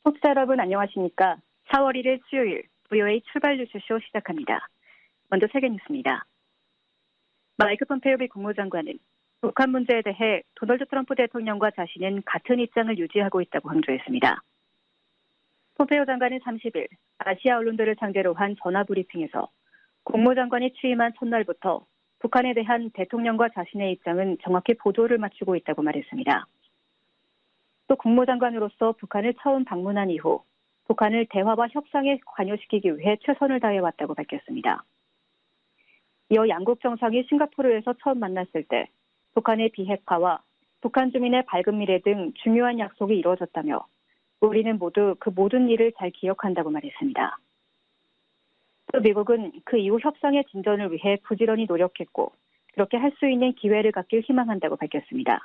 청취자 여러분 안녕하십니까? 4월 1일 수요일 VOA 출발 뉴스쇼 시작합니다. 먼저 세계 뉴스입니다. 마이크 폼페이오 미 국무장관은 북한 문제에 대해 도널드 트럼프 대통령과 자신은 같은 입장을 유지하고 있다고 강조했습니다. 폼페이오 장관은 30일 아시아 언론들을 상대로 한 전화 브리핑에서 국무장관이 취임한 첫날부터 북한에 대한 대통령과 자신의 입장은 정확히 보조를 맞추고 있다고 말했습니다. 또 국무장관으로서 북한을 처음 방문한 이후 북한을 대화와 협상에 관여시키기 위해 최선을 다해왔다고 밝혔습니다. 이어 양국 정상이 싱가포르에서 처음 만났을 때 북한의 비핵화와 북한 주민의 밝은 미래 등 중요한 약속이 이루어졌다며 우리는 모두 그 모든 일을 잘 기억한다고 말했습니다. 또 미국은 그 이후 협상의 진전을 위해 부지런히 노력했고 그렇게 할 수 있는 기회를 갖길 희망한다고 밝혔습니다.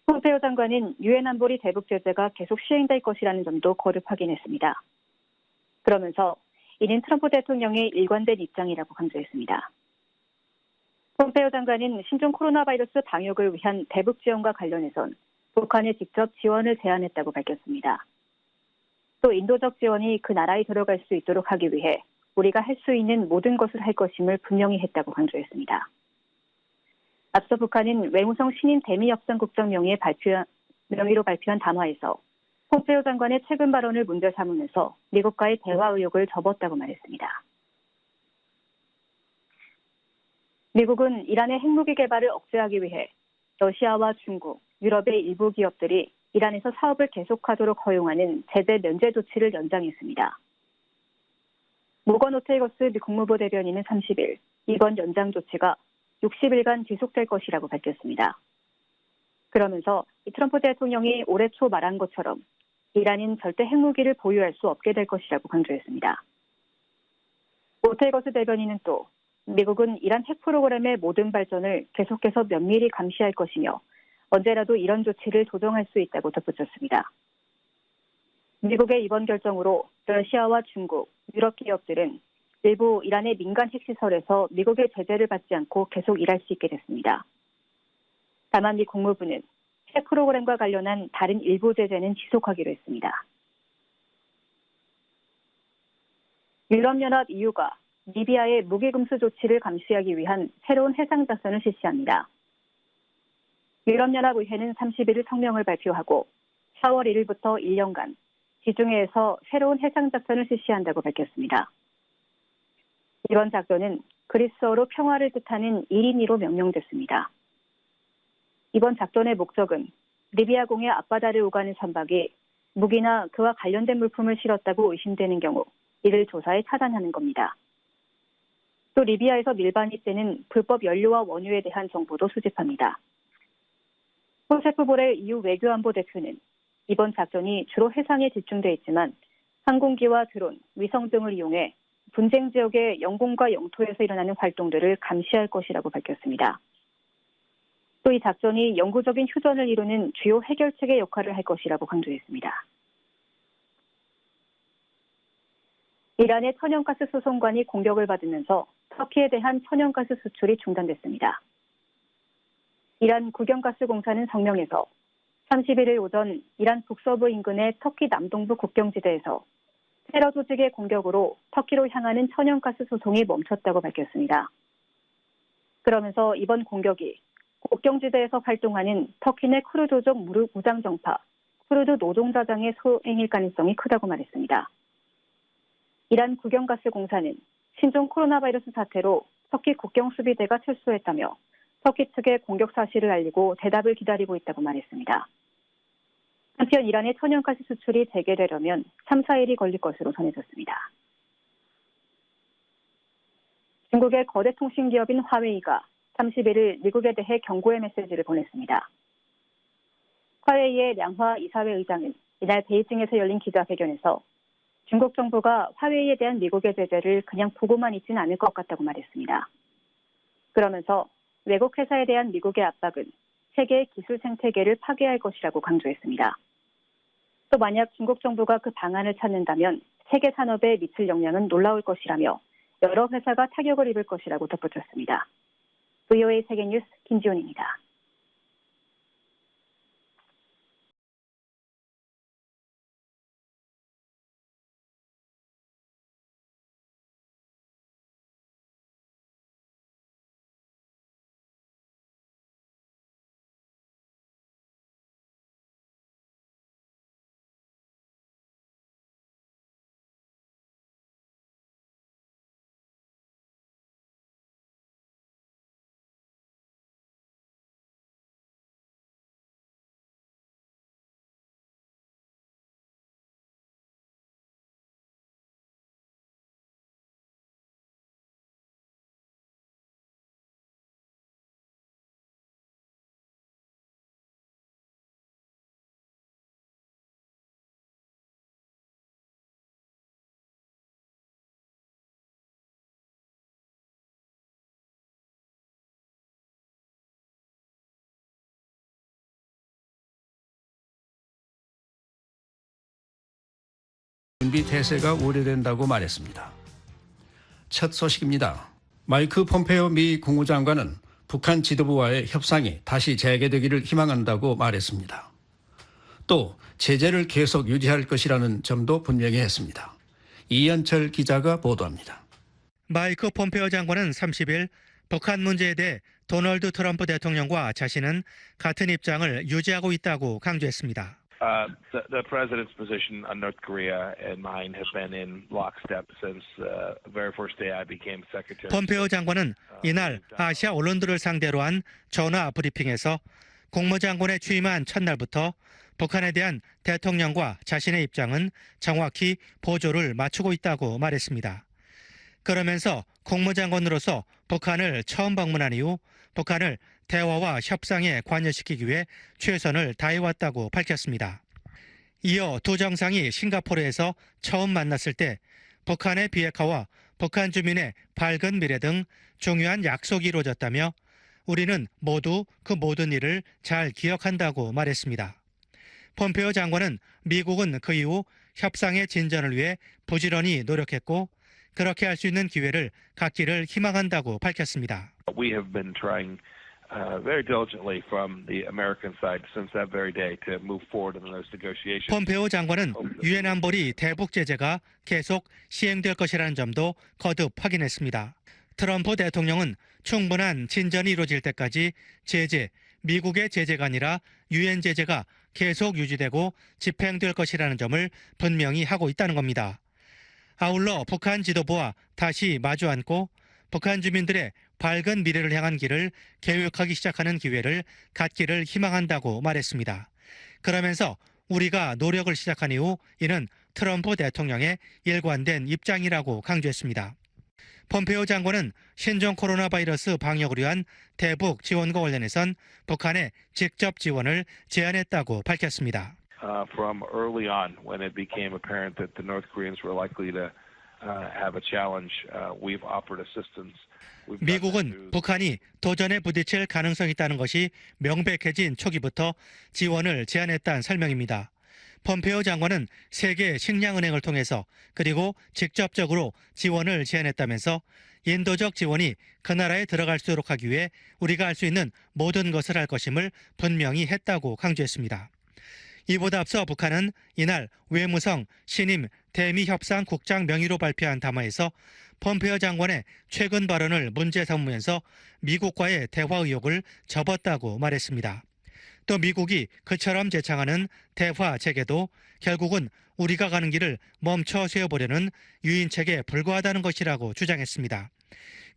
폼페이오 장관은 유엔 안보리 대북 제재가 계속 시행될 것이라는 점도 거듭 확인했습니다. 그러면서 이는 트럼프 대통령의 일관된 입장이라고 강조했습니다. 폼페이오 장관은 신종 코로나 바이러스 방역을 위한 대북 지원과 관련해선 북한에 직접 지원을 제안했다고 밝혔습니다. 또 인도적 지원이 그 나라에 들어갈 수 있도록 하기 위해 우리가 할 수 있는 모든 것을 할 것임을 분명히 했다고 강조했습니다. 앞서 북한은 외무성 신인 대미협상국장 명의로 발표한 담화에서 폼페이오 장관의 최근 발언을 문제 삼으면서 미국과의 대화 의욕을 접었다고 말했습니다. 미국은 이란의 핵무기 개발을 억제하기 위해 러시아와 중국, 유럽의 일부 기업들이 이란에서 사업을 계속하도록 허용하는 제재 면제 조치를 연장했습니다. 모건 오테이거스 미 국무부 대변인은 30일 이번 연장 조치가 60일간 지속될 것이라고 밝혔습니다. 그러면서 트럼프 대통령이 올해 초 말한 것처럼 이란은 절대 핵무기를 보유할 수 없게 될 것이라고 강조했습니다. 오테이거스 대변인은 또 미국은 이란 핵 프로그램의 모든 발전을 계속해서 면밀히 감시할 것이며 언제라도 이런 조치를 조정할 수 있다고 덧붙였습니다. 미국의 이번 결정으로 러시아와 중국, 유럽 기업들은 일부 이란의 민간 핵시설에서 미국의 제재를 받지 않고 계속 일할 수 있게 됐습니다. 다만 미 국무부는 핵 프로그램과 관련한 다른 일부 제재는 지속하기로 했습니다. 유럽연합 EU가 리비아의 무기금수 조치를 감시하기 위한 새로운 해상작전을 실시합니다. 유럽연합의회는 31일 성명을 발표하고 4월 1일부터 1년간 지중해에서 새로운 해상작전을 실시한다고 밝혔습니다. 이번 작전은 그리스어로 평화를 뜻하는 1인2로 명명됐습니다. 이번 작전의 목적은 리비아공의 앞바다를 오가는 선박이 무기나 그와 관련된 물품을 실었다고 의심되는 경우 이를 조사해 차단하는 겁니다. 또 리비아에서 밀반입 되는 불법 연료와 원유에 대한 정보도 수집합니다. 호세프 보렐 EU 외교안보 대표는 이번 작전이 주로 해상에 집중돼 있지만 항공기와 드론, 위성 등을 이용해 분쟁 지역의 영공과 영토에서 일어나는 활동들을 감시할 것이라고 밝혔습니다. 또 이 작전이 영구적인 휴전을 이루는 주요 해결책의 역할을 할 것이라고 강조했습니다. 이란의 천연가스 수송관이 공격을 받으면서 터키에 대한 천연가스 수출이 중단됐습니다. 이란 국영가스공사는 성명에서 31일 오전 이란 북서부 인근의 터키 남동부 국경지대에서 테러 조직의 공격으로 터키로 향하는 천연가스 수송이 멈췄다고 밝혔습니다. 그러면서 이번 공격이 국경지대에서 활동하는 터키 내 쿠르드족 무장정파 쿠르드 노동자장의 소행일 가능성이 크다고 말했습니다. 이란 국영가스공사는 신종 코로나 바이러스 사태로 터키 국경수비대가 철수했다며 터키 측에 공격 사실을 알리고 대답을 기다리고 있다고 말했습니다. 한편 이란의 천연가스 수출이 재개되려면 3, 4일이 걸릴 것으로 전해졌습니다. 중국의 거대 통신기업인 화웨이가 31일 미국에 대해 경고의 메시지를 보냈습니다. 화웨이의 량화 이사회 의장은 이날 베이징에서 열린 기자회견에서 중국 정부가 화웨이에 대한 미국의 제재를 그냥 보고만 있지는 않을 것 같다고 말했습니다. 그러면서 외국 회사에 대한 미국의 압박은 세계의 기술 생태계를 파괴할 것이라고 강조했습니다. 또 만약 중국 정부가 그 방안을 찾는다면 세계 산업에 미칠 영향은 놀라울 것이라며 여러 회사가 타격을 입을 것이라고 덧붙였습니다. VOA 세계뉴스 김지훈입니다. 준비 태세가 우려된다고 말했습니다. 첫 소식입니다. 마이크 폼페오 미 국무장관은 북한 지도부와의 협상이 다시 재개되기를 희망한다고 말했습니다. 또 제재를 계속 유지할 것이라는 점도 분명히 했습니다. 이현철 기자가 보도합니다. 마이크 폼페오 장관은 30일 북한 문제에 대해 도널드 트럼프 대통령과 자신은 같은 입장을 유지하고 있다고 강조했습니다. The president's position on North Korea and mine have been in lockstep since the very first day I became secretary. 폼페오 장관은 이날 아시아 언론들을 상대로 한 전화 브리핑에서 국무장관에 취임한 첫날부터 북한에 대한 대통령과 자신의 입장은 정확히 보조를 맞추고 있다고 말했습니다. 그러면서 국무장관으로서 북한을 처음 방문한 이후 북한을 대화와 협상에 관여시키기 위해 최선을 다해왔다고 밝혔습니다. 이어 두 정상이 싱가포르에서 처음 만났을 때 북한의 비핵화와 북한 주민의 밝은 미래 등 중요한 약속이 이루어졌다며 우리는 모두 그 모든 일을 잘 기억한다고 말했습니다. 폼페오 장관은 미국은 그 이후 협상의 진전을 위해 부지런히 노력했고 그렇게 할 수 있는 기회를 갖기를 희망한다고 밝혔습니다. We have been trying very diligently from the American side since that very day to move forward in those negotiations. 폼페오 장관은 유엔 안보리 대북 제재가 계속 시행될 것이라는 점도 거듭 확인했습니다. 트럼프 대통령은 충분한 진전이 이루어질 때까지 미국의 제재가 아니라 유엔 제재가 계속 유지되고 집행될 것이라는 점을 분명히 하고 있다는 겁니다. 아울러 북한 지도부와 다시 마주 앉고 북한 주민들의 밝은 미래를 향한 길을 계획하기 시작하는 기회를 갖기를 희망한다고 말했습니다. 그러면서 우리가 노력을 시작한 이후 이는 트럼프 대통령의 일관된 입장이라고 강조했습니다. 폼페오 장관은 신종 코로나 바이러스 방역을 위한 대북 지원과 관련해선 북한에 직접 지원을 제안했다고 밝혔습니다. From early on, when it became apparent that the North Koreans were likely to have a challenge, we've offered assistance. 미국은 북한이 도전에 부딪힐 가능성이 있다는 것이 명백해진 초기부터 지원을 제안했다는 설명입니다. 폼페오 장관은 세계 식량은행을 통해서 그리고 직접적으로 지원을 제안했다면서 인도적 지원이 그 나라에 들어갈 수 있도록 하기 위해 우리가 할 수 있는 모든 것을 할 것임을 분명히 했다고 강조했습니다. 이보다 앞서 북한은 이날 외무성 신임 대미협상국장 명의로 발표한 담화에서 폼페오 장관의 최근 발언을 문제 삼으면서 미국과의 대화 의욕을 접었다고 말했습니다. 또 미국이 그처럼 제창하는 대화 재개도 결국은 우리가 가는 길을 멈춰 세워보려는 유인책에 불과하다는 것이라고 주장했습니다.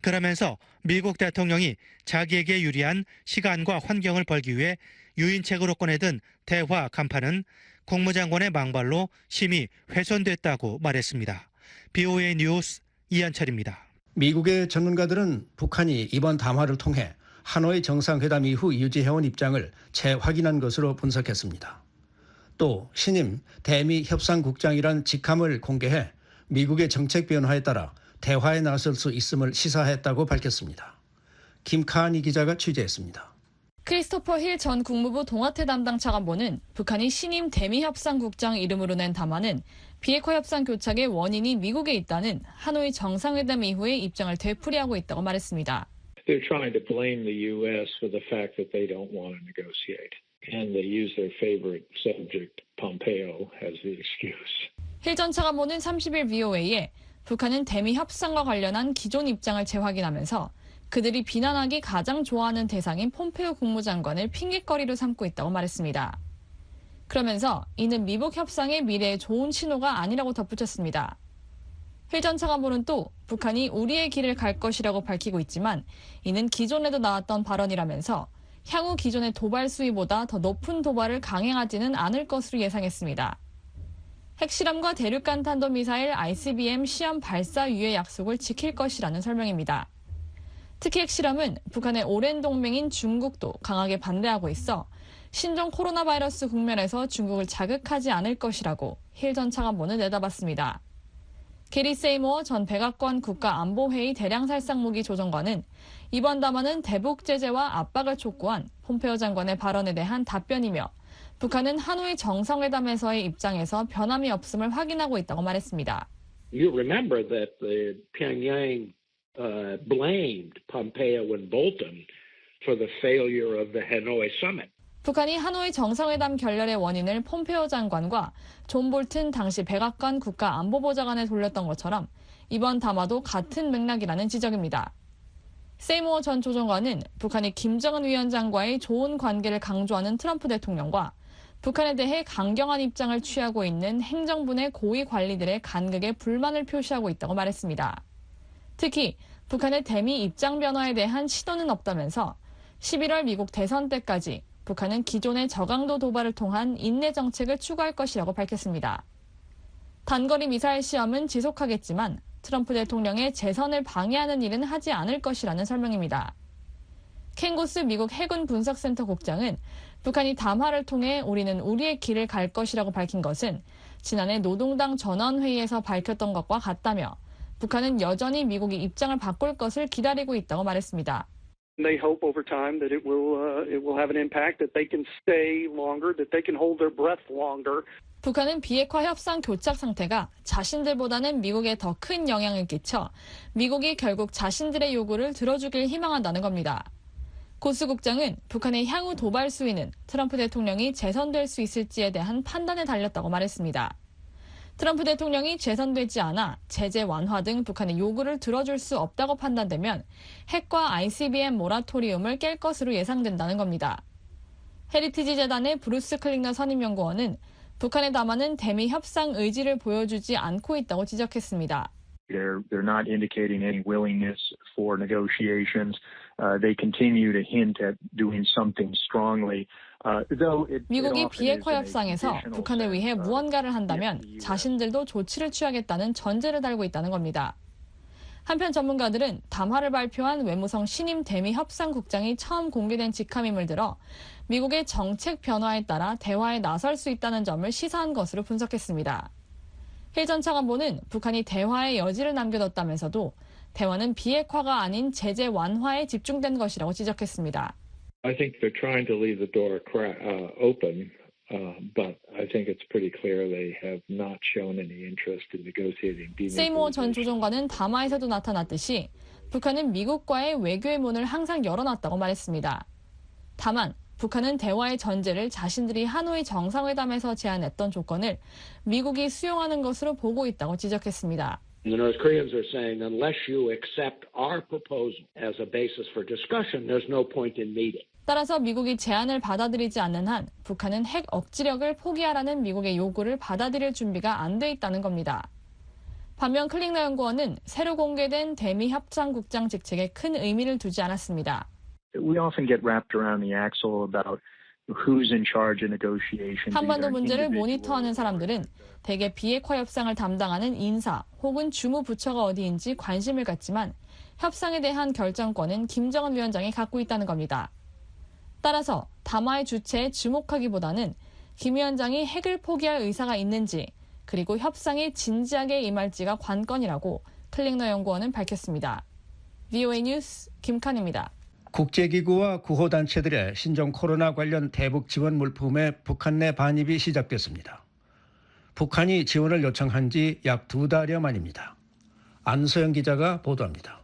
그러면서 미국 대통령이 자기에게 유리한 시간과 환경을 벌기 위해 유인책으로 꺼내든 대화 간판은 국무장관의 망발로 심히 훼손됐다고 말했습니다. BOA 뉴스 이현철입니다. 미국의 전문가들은 북한이 이번 담화를 통해 하노이 정상회담 이후 유지해온 입장을 재확인한 것으로 분석했습니다. 또 신임 대미 협상국장이란 직함을 공개해 미국의 정책 변화에 따라 대화에 나설 수 있음을 시사했다고 밝혔습니다. 김카니 기자가 취재했습니다. 크리스토퍼 힐 전 국무부 동아태 담당 차관보는 북한이 신임 대미협상국장 이름으로 낸 담화는 비핵화 협상 교착의 원인이 미국에 있다는 하노이 정상회담 이후의 입장을 되풀이하고 있다고 말했습니다. They're trying to blame the U.S. for the fact that they don't want to negotiate. And they use their favorite subject, Pompeo, as the excuse. 힐 전 차관보는 30일 VOA에 북한은 대미 협상과 관련한 기존 입장을 재확인하면서 그들이 비난하기 가장 좋아하는 대상인 폼페오 국무장관을 핑계거리로 삼고 있다고 말했습니다. 그러면서 이는 미북 협상의 미래에 좋은 신호가 아니라고 덧붙였습니다. 힐 전 차관보는 또 북한이 우리의 길을 갈 것이라고 밝히고 있지만 이는 기존에도 나왔던 발언이라면서 향후 기존의 도발 수위보다 더 높은 도발을 강행하지는 않을 것으로 예상했습니다. 핵실험과 대륙간 탄도미사일 ICBM 시험 발사 유예 약속을 지킬 것이라는 설명입니다. 특히 핵실험은 북한의 오랜 동맹인 중국도 강하게 반대하고 있어 신종 코로나 바이러스 국면에서 중국을 자극하지 않을 것이라고 힐 전 차관보는 내다봤습니다. 게리 세이모어 전 백악관 국가안보회의 대량살상무기 조정관은 이번 담화는 대북 제재와 압박을 촉구한 폼페오 장관의 발언에 대한 답변이며 북한은 하노이 정상회담에서의 입장에서 변함이 없음을 확인하고 있다고 말했습니다. You remember that the Pyongyang blamed Pompeo and Bolton for the failure of the Hanoi summit. 북한이 하노이 정상회담 결렬의 원인을 폼페오 장관과 존 볼튼 당시 백악관 국가안보보좌관에 돌렸던 것처럼 이번 담화도 같은 맥락이라는 지적입니다. 세이모어 전 조정관은 북한이 김정은 위원장과의 좋은 관계를 강조하는 트럼프 대통령과 북한에 대해 강경한 입장을 취하고 있는 행정부 내 고위 관리들의 간극에 불만을 표시하고 있다고 말했습니다. 특히 북한의 대미 입장 변화에 대한 시도는 없다면서 11월 미국 대선 때까지 북한은 기존의 저강도 도발을 통한 인내 정책을 추구할 것이라고 밝혔습니다. 단거리 미사일 시험은 지속하겠지만 트럼프 대통령의 재선을 방해하는 일은 하지 않을 것이라는 설명입니다. 켄 고스 미국 해군 분석센터 국장은 북한이 담화를 통해 우리는 우리의 길을 갈 것이라고 밝힌 것은 지난해 노동당 전원회의에서 밝혔던 것과 같다며 북한은 여전히 미국이 입장을 바꿀 것을 기다리고 있다고 말했습니다. They hope over time that it will have an impact, that they can stay longer, that they can hold their breath longer. 북한은 비핵화 협상 교착 상태가 자신들보다는 미국에 더 큰 영향을 끼쳐 미국이 결국 자신들의 요구를 들어주길 희망한다는 겁니다. 고스 국장은 북한의 향후 도발 수위는 트럼프 대통령이 재선될 수 있을지에 대한 판단에 달렸다고 말했습니다. 트럼프 대통령이 재선되지 않아 제재 완화 등 북한의 요구를 들어줄 수 없다고 판단되면 핵과 ICBM 모라토리움을 깰 것으로 예상된다는 겁니다. 헤리티지 재단의 브루스 클링너 선임연구원은 북한의 담화는 대미 협상 의지를 보여주지 않고 있다고 지적했습니다. They're not indicating any willingness for negotiations. They continue to hint at doing something strongly. 미국이 비핵화 협상에서 북한을 위해 무언가를 한다면 자신들도 조치를 취하겠다는 전제를 달고 있다는 겁니다. 한편 전문가들은 담화를 발표한 외무성 신임 대미 협상국장이 처음 공개된 직함임을 들어 미국의 정책 변화에 따라 대화에 나설 수 있다는 점을 시사한 것으로 분석했습니다. 힐 전 차관보는 북한이 대화의 여지를 남겨뒀다면서도 대화는 비핵화가 아닌 제재 완화에 집중된 것이라고 지적했습니다. I think they're trying to leave the door open, but I think it's pretty clear they have not shown any interest in negotiating denuclearization. 세이모어 전 조정관은 담화에서도 나타났듯이 북한은 미국과의 외교의 문을 항상 열어놨다고 말했습니다. 다만 북한은 대화의 전제를 자신들이 하노이 정상회담에서 제안했던 조건을 미국이 수용하는 것으로 보고 있다고 지적했습니다. The North Koreans are saying unless you accept our proposal as a basis for discussion, there's no point in meeting. 따라서 미국이 제안을 받아들이지 않는 한 북한은 핵 억지력을 포기하라는 미국의 요구를 받아들일 준비가 안 돼 있다는 겁니다. 반면 클링너 연구원은 새로 공개된 대미 협상국장 직책에 큰 의미를 두지 않았습니다. We often get wrapped around the axle about who's in charge of negotiations. 한반도 문제를 모니터하는 사람들은 대개 비핵화 협상을 담당하는 인사 혹은 주무부처가 어디인지 관심을 갖지만 협상에 대한 결정권은 김정은 위원장이 갖고 있다는 겁니다. 따라서 담화의 주체에 주목하기보다는 김 위원장이 핵을 포기할 의사가 있는지 그리고 협상에 진지하게 임할지가 관건이라고 클링너 연구원은 밝혔습니다. VOA 뉴스 김칸입니다. 국제기구와 구호단체들의 신종 코로나 관련 대북 지원 물품의 북한 내 반입이 시작됐습니다. 북한이 지원을 요청한 지 약 2달여 만입니다. 안소영 기자가 보도합니다.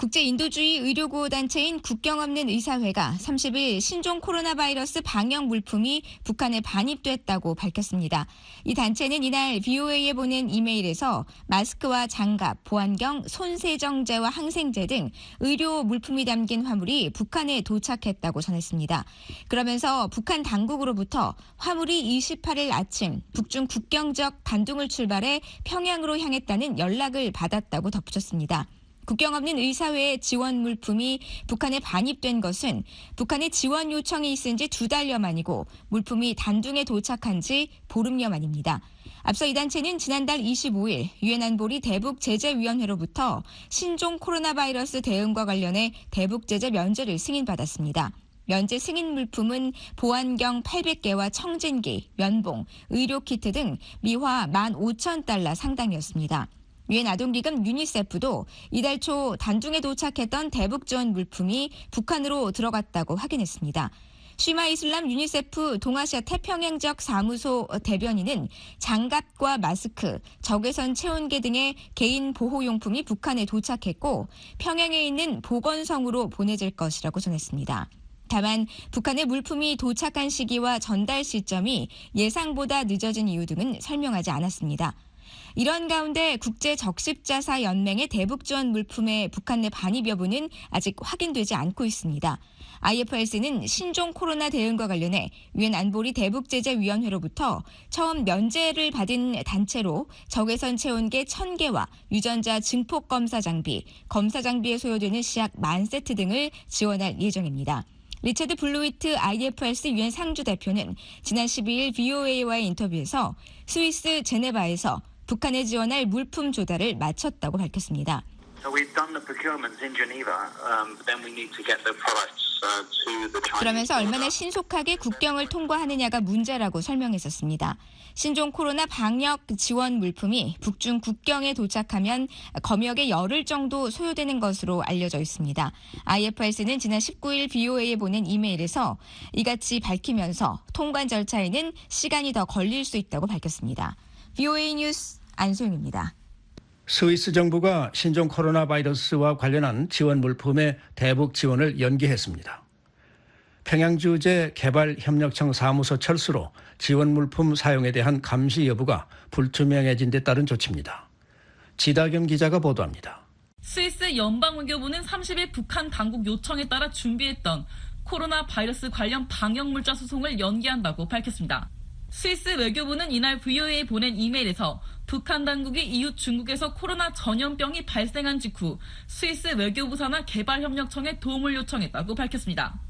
국제인도주의 의료구호단체인 국경없는 의사회가 30일 신종 코로나 바이러스 방역 물품이 북한에 반입됐다고 밝혔습니다. 이 단체는 이날 VOA에 보낸 이메일에서 마스크와 장갑, 보안경, 손세정제와 항생제 등 의료 물품이 담긴 화물이 북한에 도착했다고 전했습니다. 그러면서 북한 당국으로부터 화물이 28일 아침 북중 국경 지역 단둥을 출발해 평양으로 향했다는 연락을 받았다고 덧붙였습니다. 국경없는 의사회의 지원 물품이 북한에 반입된 것은 북한의 지원 요청이 있은 지 2달여 만이고 물품이 단둥에 도착한 지 보름여 만입니다. 앞서 이 단체는 지난달 25일 유엔 안보리 대북제재위원회로부터 신종 코로나 바이러스 대응과 관련해 대북제재 면제를 승인받았습니다. 면제 승인 물품은 보안경 800개와 청진기, 면봉, 의료키트 등 미화 15,000달러 상당이었습니다. 유엔 아동기금 유니세프도 이달 초 단둥에 도착했던 대북 지원 물품이 북한으로 들어갔다고 확인했습니다. 쉬마 이슬람 유니세프 동아시아 태평양 지역 사무소 대변인은 장갑과 마스크, 적외선 체온계 등의 개인 보호용품이 북한에 도착했고 평양에 있는 보건성으로 보내질 것이라고 전했습니다. 다만 북한의 물품이 도착한 시기와 전달 시점이 예상보다 늦어진 이유 등은 설명하지 않았습니다. 이런 가운데 국제적십자사연맹의 대북 지원 물품의 북한 내 반입 여부는 아직 확인되지 않고 있습니다. IFRC는 신종 코로나 대응과 관련해 유엔 안보리 대북제재위원회로부터 처음 면제를 받은 단체로 적외선 체온계 1000개와 유전자 증폭 검사 장비, 검사 장비에 소요되는 시약 10,000세트 등을 지원할 예정입니다. 리차드 블루위트 IFRC 유엔 상주 대표는 지난 12일 VOA와의 인터뷰에서 스위스 제네바에서 북한에 지원할 물품 조달을 마쳤다고 밝혔습니다. 그러면서 얼마나 신속하게 국경을 통과하느냐가 문제라고 설명했었습니다. 신종 코로나 방역 지원 물품이 북중 국경에 도착하면 검역에 열흘 정도 소요되는 것으로 알려져 있습니다. IFRC는 지난 19일 VOA에 보낸 이메일에서 이같이 밝히면서 통관 절차에는 시간이 더 걸릴 수 있다고 밝혔습니다. VOA 뉴스 안소영입니다. 스위스 정부가 신종 코로나 바이러스와 관련한 지원 물품의 대북 지원을 연기했습니다. 평양주재 개발협력청 사무소 철수로 지원 물품 사용에 대한 감시 여부가 불투명해진 데 따른 조치입니다. 지다겸 기자가 보도합니다. 스위스 연방외교부는 30일 북한 당국 요청에 따라 준비했던 코로나 바이러스 관련 방역물자 소송을 연기한다고 밝혔습니다. 스위스 외교부는 이날 VOA에 보낸 이메일에서 북한 당국이 이웃 중국에서 코로나 전염병이 발생한 직후 스위스 외교부 산하 개발협력청에 도움을 요청했다고 밝혔습니다.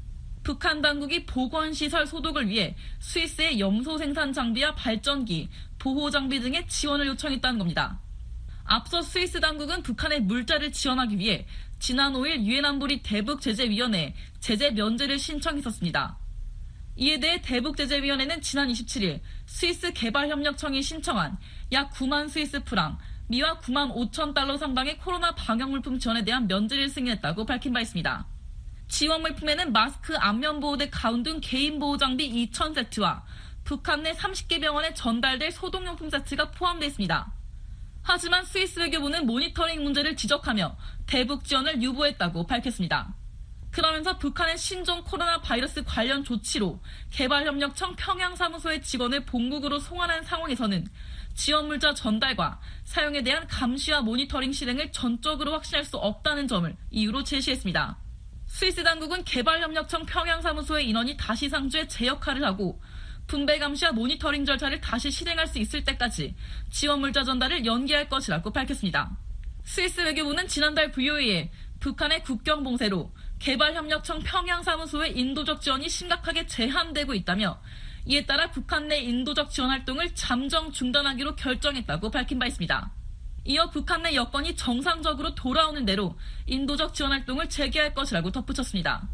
북한 당국이 보건시설 소독을 위해 스위스의 염소 생산 장비와 발전기, 보호장비 등의 지원을 요청했다는 겁니다. 앞서 스위스 당국은 북한의 물자를 지원하기 위해 지난 5일 유엔 안보리 대북제재위원회에 제재 면제를 신청했었습니다. 이에 대해 대북제재위원회는 지난 27일 스위스 개발협력청이 신청한 약 9만 스위스 프랑, 미화 9만 5천 달러 상당의 코로나 방역물품 지원에 대한 면제를 승인했다고 밝힌 바 있습니다. 지원 물품에는 마스크, 안면보호대, 가운 등 개인보호장비 2,000세트와 북한 내 30개 병원에 전달될 소독용품 세트가 포함되어 있습니다. 하지만 스위스 외교부는 모니터링 문제를 지적하며 대북 지원을 유보했다고 밝혔습니다. 그러면서 북한의 신종 코로나 바이러스 관련 조치로 개발협력청 평양사무소의 직원을 본국으로 송환한 상황에서는 지원 물자 전달과 사용에 대한 감시와 모니터링 실행을 전적으로 확신할 수 없다는 점을 이유로 제시했습니다. 스위스 당국은 개발협력청 평양사무소의 인원이 다시 상주에 재역할을 하고 분배 감시와 모니터링 절차를 다시 실행할 수 있을 때까지 지원 물자 전달을 연기할 것이라고 밝혔습니다. 스위스 외교부는 지난달 VOA에 북한의 국경 봉쇄로 개발협력청 평양사무소의 인도적 지원이 심각하게 제한되고 있다며 이에 따라 북한 내 인도적 지원 활동을 잠정 중단하기로 결정했다고 밝힌 바 있습니다. 이어 북한 내 여건이 정상적으로 돌아오는 대로 인도적 지원 활동을 재개할 것이라고 덧붙였습니다.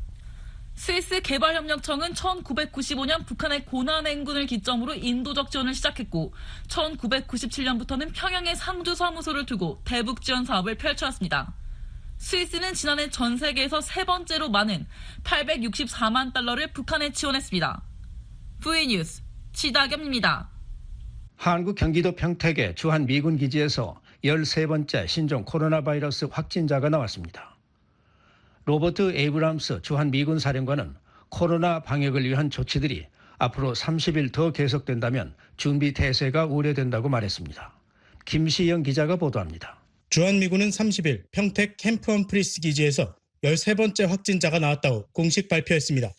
스위스 개발협력청은 1995년 북한의 고난행군을 기점으로 인도적 지원을 시작했고 1997년부터는 평양에 상주 사무소를 두고 대북 지원 사업을 펼쳐왔습니다. 스위스는 지난해 전 세계에서 세 번째로 많은 864만 달러를 북한에 지원했습니다. VOA 뉴스 지다겸입니다. 한국 경기도 평택의 주한 미군 기지에서 13번째 신종 코로나 바이러스 확진자가 나왔습니다. 로버트 에이브람스 주한 미군 사령관은 코로나 방역을 위한 조치들이 앞으로 30일 더 계속된다면 준비 태세가 우려된다고 말했습니다. 김시영 기자가 보도합니다. 주한미군은 30일 평택 캠프 험프리스 기지에서 13번째 확진자가 나왔다고 공식 발표했습니다.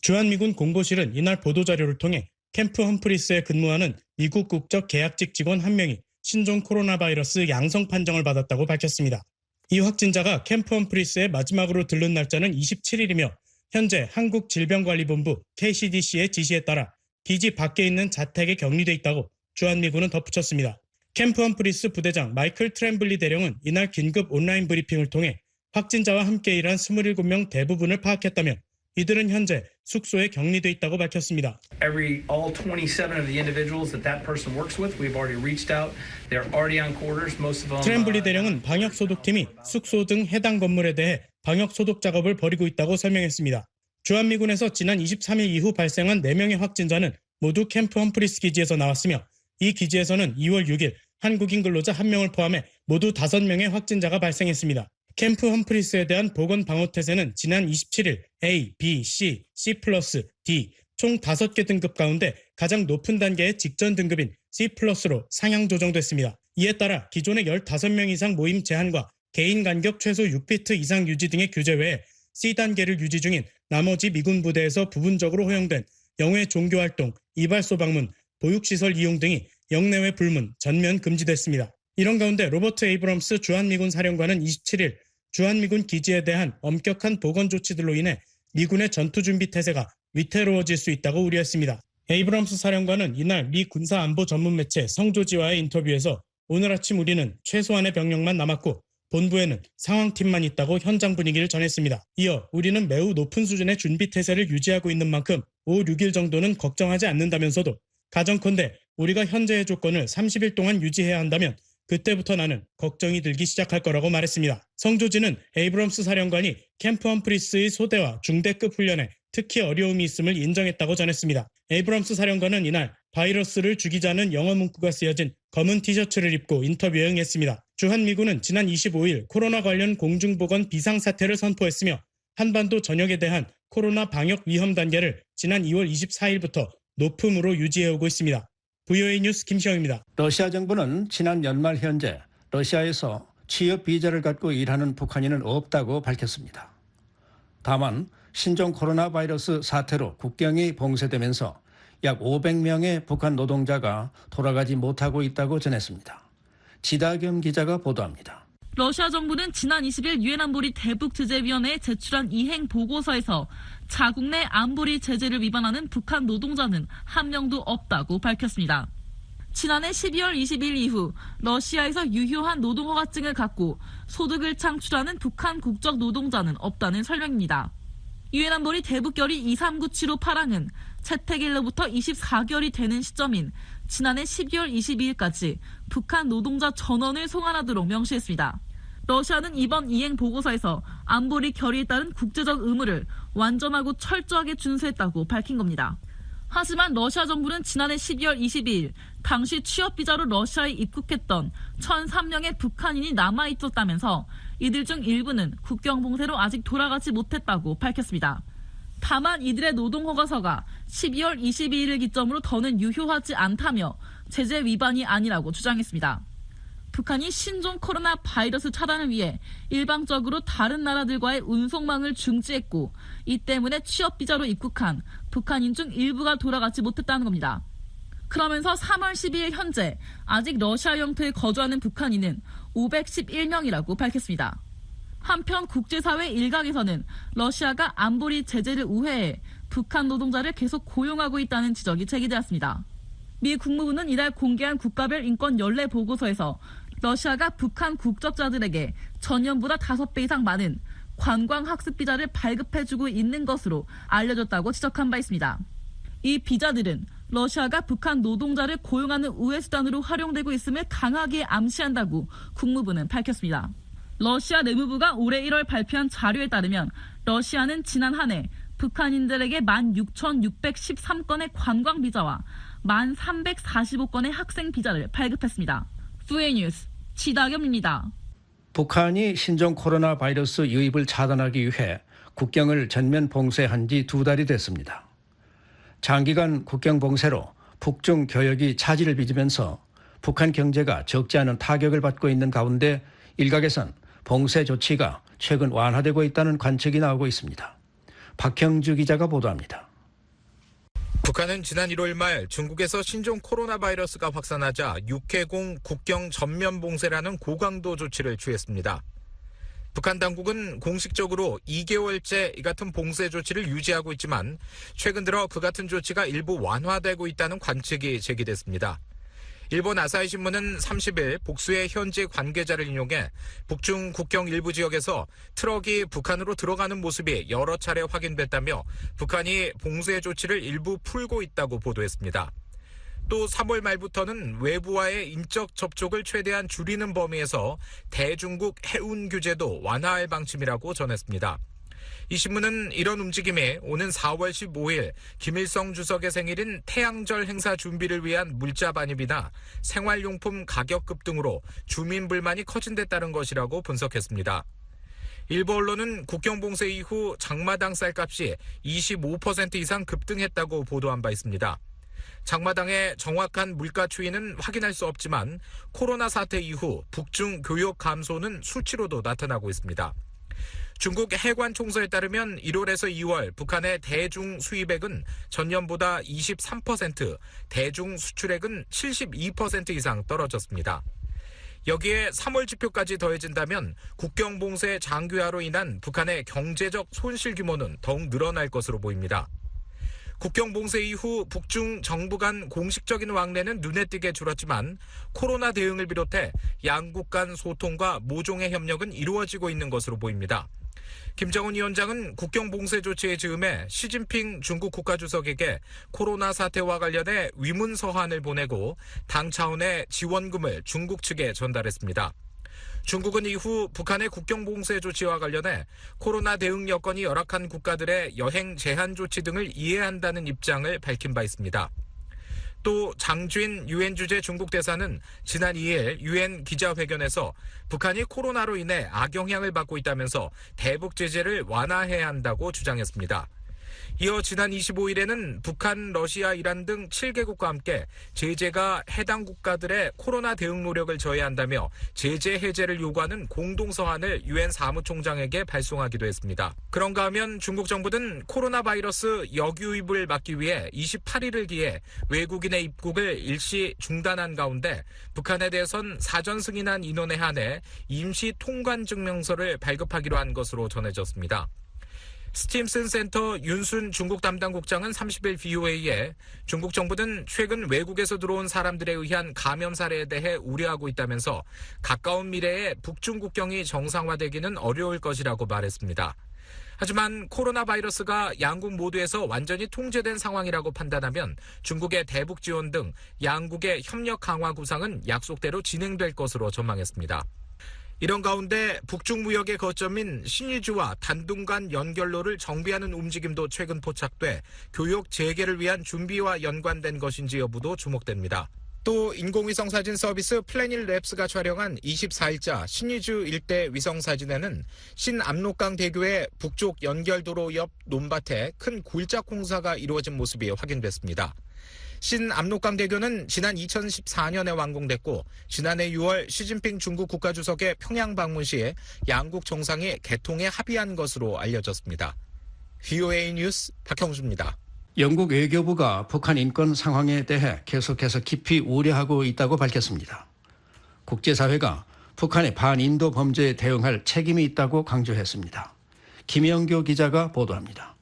주한미군 공보실은 이날 보도자료를 통해 캠프 험프리스에 근무하는 미국 국적 계약직 직원 1명이 신종 코로나 바이러스 양성 판정을 받았다고 밝혔습니다. 이 확진자가 캠프 험프리스에 마지막으로 들른 날짜는 27일이며 현재 한국질병관리본부 KCDC의 지시에 따라 기지 밖에 있는 자택에 격리돼 있다고 주한미군은 덧붙였습니다. 캠프 험프리스 부대장 마이클 트램블리 대령은 이날 긴급 온라인 브리핑을 통해 확진자와 함께 일한 27명 대부분을 파악했다며 이들은 현재 숙소에 격리돼 있다고 밝혔습니다. All 27 of the individuals that person works with, we've already reached out. They're already on quarters. Most of them. 트램블리 대령은 방역 소독팀이 숙소 등 해당 건물에 대해 방역 소독 작업을 벌이고 있다고 설명했습니다. 주한미군에서 지난 23일 이후 발생한 4명의 확진자는 모두 캠프 험프리스 기지에서 나왔으며 이 기지에서는 2월 6일 한국인 근로자 1명을 포함해 모두 5명의 확진자가 발생했습니다. 캠프 험프리스에 대한 보건 방호 태세는 지난 27일 A, B, C, C+, D 총 5개 등급 가운데 가장 높은 단계의 직전 등급인 C+로 상향 조정됐습니다. 이에 따라 기존의 15명 이상 모임 제한과 개인 간격 최소 6피트 이상 유지 등의 규제 외에 C단계를 유지 중인 나머지 미군 부대에서 부분적으로 허용된 영외 종교활동, 이발소 방문, 보육시설 이용 등이 영내외 불문, 전면 금지됐습니다. 이런 가운데 로버트 에이브럼스 주한미군 사령관은 27일 주한미군 기지에 대한 엄격한 보건 조치들로 인해 미군의 전투준비 태세가 위태로워질 수 있다고 우려했습니다. 에이브럼스 사령관은 이날 미 군사안보 전문 매체 성조지와의 인터뷰에서 오늘 아침 우리는 최소한의 병력만 남았고 본부에는 상황팀만 있다고 현장 분위기를 전했습니다. 이어 우리는 매우 높은 수준의 준비 태세를 유지하고 있는 만큼 5, 6일 정도는 걱정하지 않는다면서도 가정컨대 우리가 현재의 조건을 30일 동안 유지해야 한다면 그때부터 나는 걱정이 들기 시작할 거라고 말했습니다. 성조지는 에이브럼스 사령관이 캠프 험프리스의 소대와 중대급 훈련에 특히 어려움이 있음을 인정했다고 전했습니다. 에이브럼스 사령관은 이날 바이러스를 죽이자는 영어 문구가 쓰여진 검은 티셔츠를 입고 인터뷰에 응했습니다. 주한미군은 지난 25일 코로나 관련 공중보건 비상사태를 선포했으며 한반도 전역에 대한 코로나 방역 위험 단계를 지난 2월 24일부터 높음으로 유지해오고 있습니다. VOA 뉴스 김시영입니다. 러시아 정부는 지난 연말 현재 러시아에서 취업 비자를 갖고 일하는 북한인은 없다고 밝혔습니다. 다만 신종 코로나 바이러스 사태로 국경이 봉쇄되면서 약 500명의 북한 노동자가 돌아가지 못하고 있다고 전했습니다. 지다겸 기자가 보도합니다. 러시아 정부는 지난 20일 유엔 안보리 대북제재위원회에 제출한 이행 보고서에서 자국 내 안보리 제재를 위반하는 북한 노동자는 한 명도 없다고 밝혔습니다. 지난해 12월 20일 이후 러시아에서 유효한 노동허가증을 갖고 소득을 창출하는 북한 국적 노동자는 없다는 설명입니다. 유엔 안보리 대북결의 23975파랑은 채택일로부터 24개월이 되는 시점인 지난해 12월 22일까지 북한 노동자 전원을 송환하도록 명시했습니다. 러시아는 이번 이행 보고서에서 안보리 결의에 따른 국제적 의무를 완전하고 철저하게 준수했다고 밝힌 겁니다. 하지만 러시아 정부는 지난해 12월 22일 당시 취업비자로 러시아에 입국했던 1,003명의 북한인이 남아있었다면서 이들 중 일부는 국경 봉쇄로 아직 돌아가지 못했다고 밝혔습니다. 다만 이들의 노동허가서가 12월 22일을 기점으로 더는 유효하지 않다며 제재 위반이 아니라고 주장했습니다. 북한이 신종 코로나 바이러스 차단을 위해 일방적으로 다른 나라들과의 운송망을 중지했고 이 때문에 취업비자로 입국한 북한인 중 일부가 돌아가지 못했다는 겁니다. 그러면서 3월 12일 현재 아직 러시아 영토에 거주하는 북한인은 511명이라고 밝혔습니다. 한편 국제사회 일각에서는 러시아가 안보리 제재를 우회해 북한 노동자를 계속 고용하고 있다는 지적이 제기되었습니다. 미 국무부는 이날 공개한 국가별 인권 연례 보고서에서 러시아가 북한 국적자들에게 전년보다 5배 이상 많은 관광학습 비자를 발급해주고 있는 것으로 알려졌다고 지적한 바 있습니다. 이 비자들은 러시아가 북한 노동자를 고용하는 우회 수단으로 활용되고 있음을 강하게 암시한다고 국무부는 밝혔습니다. 러시아 내무부가 올해 1월 발표한 자료에 따르면 러시아는 지난 한 해 북한인들에게 16,613건의 관광 비자와 1,345건의 학생 비자를 발급했습니다. VOA 뉴스 지다겸입니다. 북한이 신종 코로나 바이러스 유입을 차단하기 위해 국경을 전면 봉쇄한 지 2달이 됐습니다. 장기간 국경 봉쇄로 북중 교역이 차질을 빚으면서 북한 경제가 적지 않은 타격을 받고 있는 가운데 일각에선 봉쇄 조치가 최근 완화되고 있다는 관측이 나오고 있습니다. 박형주 기자가 보도합니다. 북한은 지난 1월 말 중국에서 신종 코로나 바이러스가 확산하자 육해공 국경 전면 봉쇄라는 고강도 조치를 취했습니다. 북한 당국은 공식적으로 2개월째 이 같은 봉쇄 조치를 유지하고 있지만 최근 들어 그 같은 조치가 일부 완화되고 있다는 관측이 제기됐습니다. 일본 아사히 신문은 30일 복수의 현지 관계자를 인용해 북중 국경 일부 지역에서 트럭이 북한으로 들어가는 모습이 여러 차례 확인됐다며 북한이 봉쇄 조치를 일부 풀고 있다고 보도했습니다. 또 3월 말부터는 외부와의 인적 접촉을 최대한 줄이는 범위에서 대중국 해운 규제도 완화할 방침이라고 전했습니다. 이 신문은 이런 움직임이 오는 4월 15일 김일성 주석의 생일인 태양절 행사 준비를 위한 물자 반입이나 생활용품 가격 급등으로 주민 불만이 커진 데 따른 것이라고 분석했습니다. 일부 언론은 국경 봉쇄 이후 장마당 쌀값이 25% 이상 급등했다고 보도한 바 있습니다. 장마당의 정확한 물가 추이는 확인할 수 없지만 코로나 사태 이후 북중 교역 감소는 수치로도 나타나고 있습니다. 중국 해관 총서에 따르면 1월에서 2월 북한의 대중 수입액은 전년보다 23%, 대중 수출액은 72% 이상 떨어졌습니다. 여기에 3월 지표까지 더해진다면 국경 봉쇄 장기화로 인한 북한의 경제적 손실 규모는 더욱 늘어날 것으로 보입니다. 국경 봉쇄 이후 북중 정부 간 공식적인 왕래는 눈에 띄게 줄었지만 코로나 대응을 비롯해 양국 간 소통과 모종의 협력은 이루어지고 있는 것으로 보입니다. 김정은 위원장은 국경 봉쇄 조치의 즈음에 시진핑 중국 국가주석에게 코로나 사태와 관련해 위문 서한을 보내고 당 차원의 지원금을 중국 측에 전달했습니다. 중국은 이후 북한의 국경 봉쇄 조치와 관련해 코로나 대응 여건이 열악한 국가들의 여행 제한 조치 등을 이해한다는 입장을 밝힌 바 있습니다. 또 장쥔 유엔 주재 중국 대사는 지난 2일 유엔 기자회견에서 북한이 코로나로 인해 악영향을 받고 있다면서 대북 제재를 완화해야 한다고 주장했습니다. 이어 지난 25일에는 북한, 러시아, 이란 등 7개국과 함께 제재가 해당 국가들의 코로나 대응 노력을 저해한다며 제재 해제를 요구하는 공동서한을 유엔 사무총장에게 발송하기도 했습니다. 그런가 하면 중국 정부는 코로나 바이러스 역유입을 막기 위해 28일을 기해 외국인의 입국을 일시 중단한 가운데 북한에 대해선 사전 승인한 인원에 한해 임시 통관 증명서를 발급하기로 한 것으로 전해졌습니다. 스팀슨 센터 윤순 중국 담당 국장은 30일 VOA에 중국 정부는 최근 외국에서 들어온 사람들에 의한 감염 사례에 대해 우려하고 있다면서 가까운 미래에 북중 국경이 정상화되기는 어려울 것이라고 말했습니다. 하지만 코로나 바이러스가 양국 모두에서 완전히 통제된 상황이라고 판단하면 중국의 대북 지원 등 양국의 협력 강화 구상은 약속대로 진행될 것으로 전망했습니다. 이런 가운데 북중 무역의 거점인 신의주와 단둥간 연결로를 정비하는 움직임도 최근 포착돼 교역 재개를 위한 준비와 연관된 것인지 여부도 주목됩니다. 또 인공위성 사진 서비스 플래닛랩스가 촬영한 24일자 신의주 일대 위성 사진에는 신압록강 대교의 북쪽 연결도로 옆 논밭에 큰 굴작 공사가 이루어진 모습이 확인됐습니다. 신압록강 대교는 지난 2014년에 완공됐고 지난해 6월 시진핑 중국 국가주석의 평양 방문 시에 양국 정상이 개통에 합의한 것으로 알려졌습니다. VOA 뉴스 박형수입니다. 영국 외교부가 북한 인권 상황에 대해 계속해서 깊이 우려하고 있다고 밝혔습니다. 국제사회가 북한의 반인도 범죄에 대응할 책임이 있다고 강조했습니다. 김영교 기자가 보도합니다.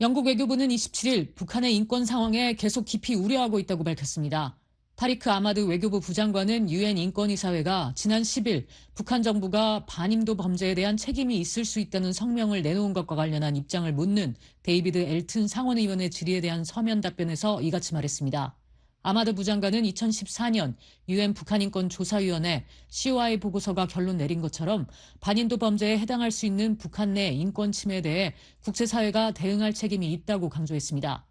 영국 외교부는 27일 북한의 인권 상황에 계속 깊이 우려하고 있다고 밝혔습니다. 타리크 아마드 외교부 부장관은 유엔 인권이사회가 지난 10일 북한 정부가 반인도 범죄에 대한 책임이 있을 수 있다는 성명을 내놓은 것과 관련한 입장을 묻는 데이비드 엘튼 상원의원의 질의에 대한 서면 답변에서 이같이 말했습니다. 아마드 부장관은 2014년 유엔 북한인권조사위원회 COI 보고서가 결론 내린 것처럼 반인도 범죄에 해당할 수 있는 북한 내 인권 침해에 대해 국제사회가 대응할 책임이 있다고 강조했습니다.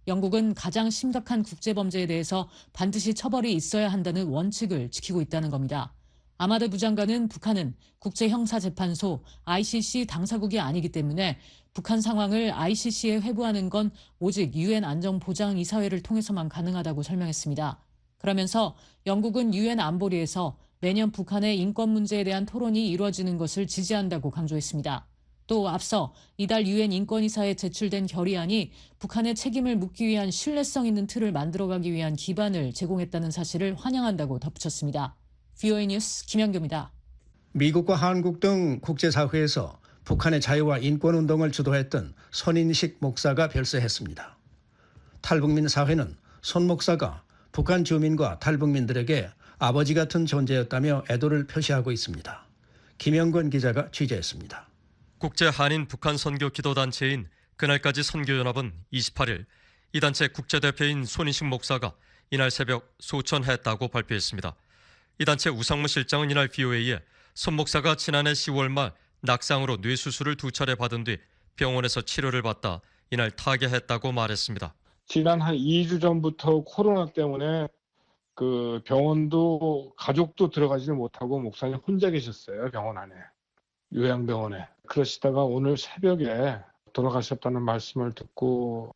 영국은 가장 심각한 국제범죄에 대해서 반드시 처벌이 있어야 한다는 원칙을 지키고 있다는 겁니다. 아마드 부장관은 북한은 국제형사재판소 ICC 당사국이 아니기 때문에 북한 상황을 ICC에 회부하는 건 오직 유엔 안전보장이사회를 통해서만 가능하다고 설명했습니다. 그러면서 영국은 유엔 안보리에서 매년 북한의 인권 문제에 대한 토론이 이루어지는 것을 지지한다고 강조했습니다. 또 앞서 이달 유엔 인권이사에 제출된 결의안이 북한의 책임을 묻기 위한 신뢰성 있는 틀을 만들어가기 위한 기반을 제공했다는 사실을 환영한다고 덧붙였습니다. VOA 뉴스 김영교입니다. 미국과 한국 등 국제사회에서 북한의 자유와 인권운동을 주도했던 손인식 목사가 별세했습니다. 탈북민 사회는 손 목사가 북한 주민과 탈북민들에게 아버지 같은 존재였다며 애도를 표시하고 있습니다. 김영권 기자가 취재했습니다. 국제한인 북한 선교 기도단체인 그날까지 선교연합은 28일 이 단체 국제대표인 손인식 목사가 이날 새벽 소천했다고 발표했습니다. 이 단체 우상무 실장은 이날 VOA에 손 목사가 지난해 10월 말 낙상으로 뇌수술을 2차례 받은 뒤 병원에서 치료를 받다 이날 타계했다고 말했습니다. 지난 한 2주 전부터 코로나 때문에 그 병원도 가족도 들어가지를 못하고 목사님 혼자 계셨어요. 병원 안에. 요양병원에. 그러시다가 오늘 새벽에 돌아가셨다는 말씀을 듣고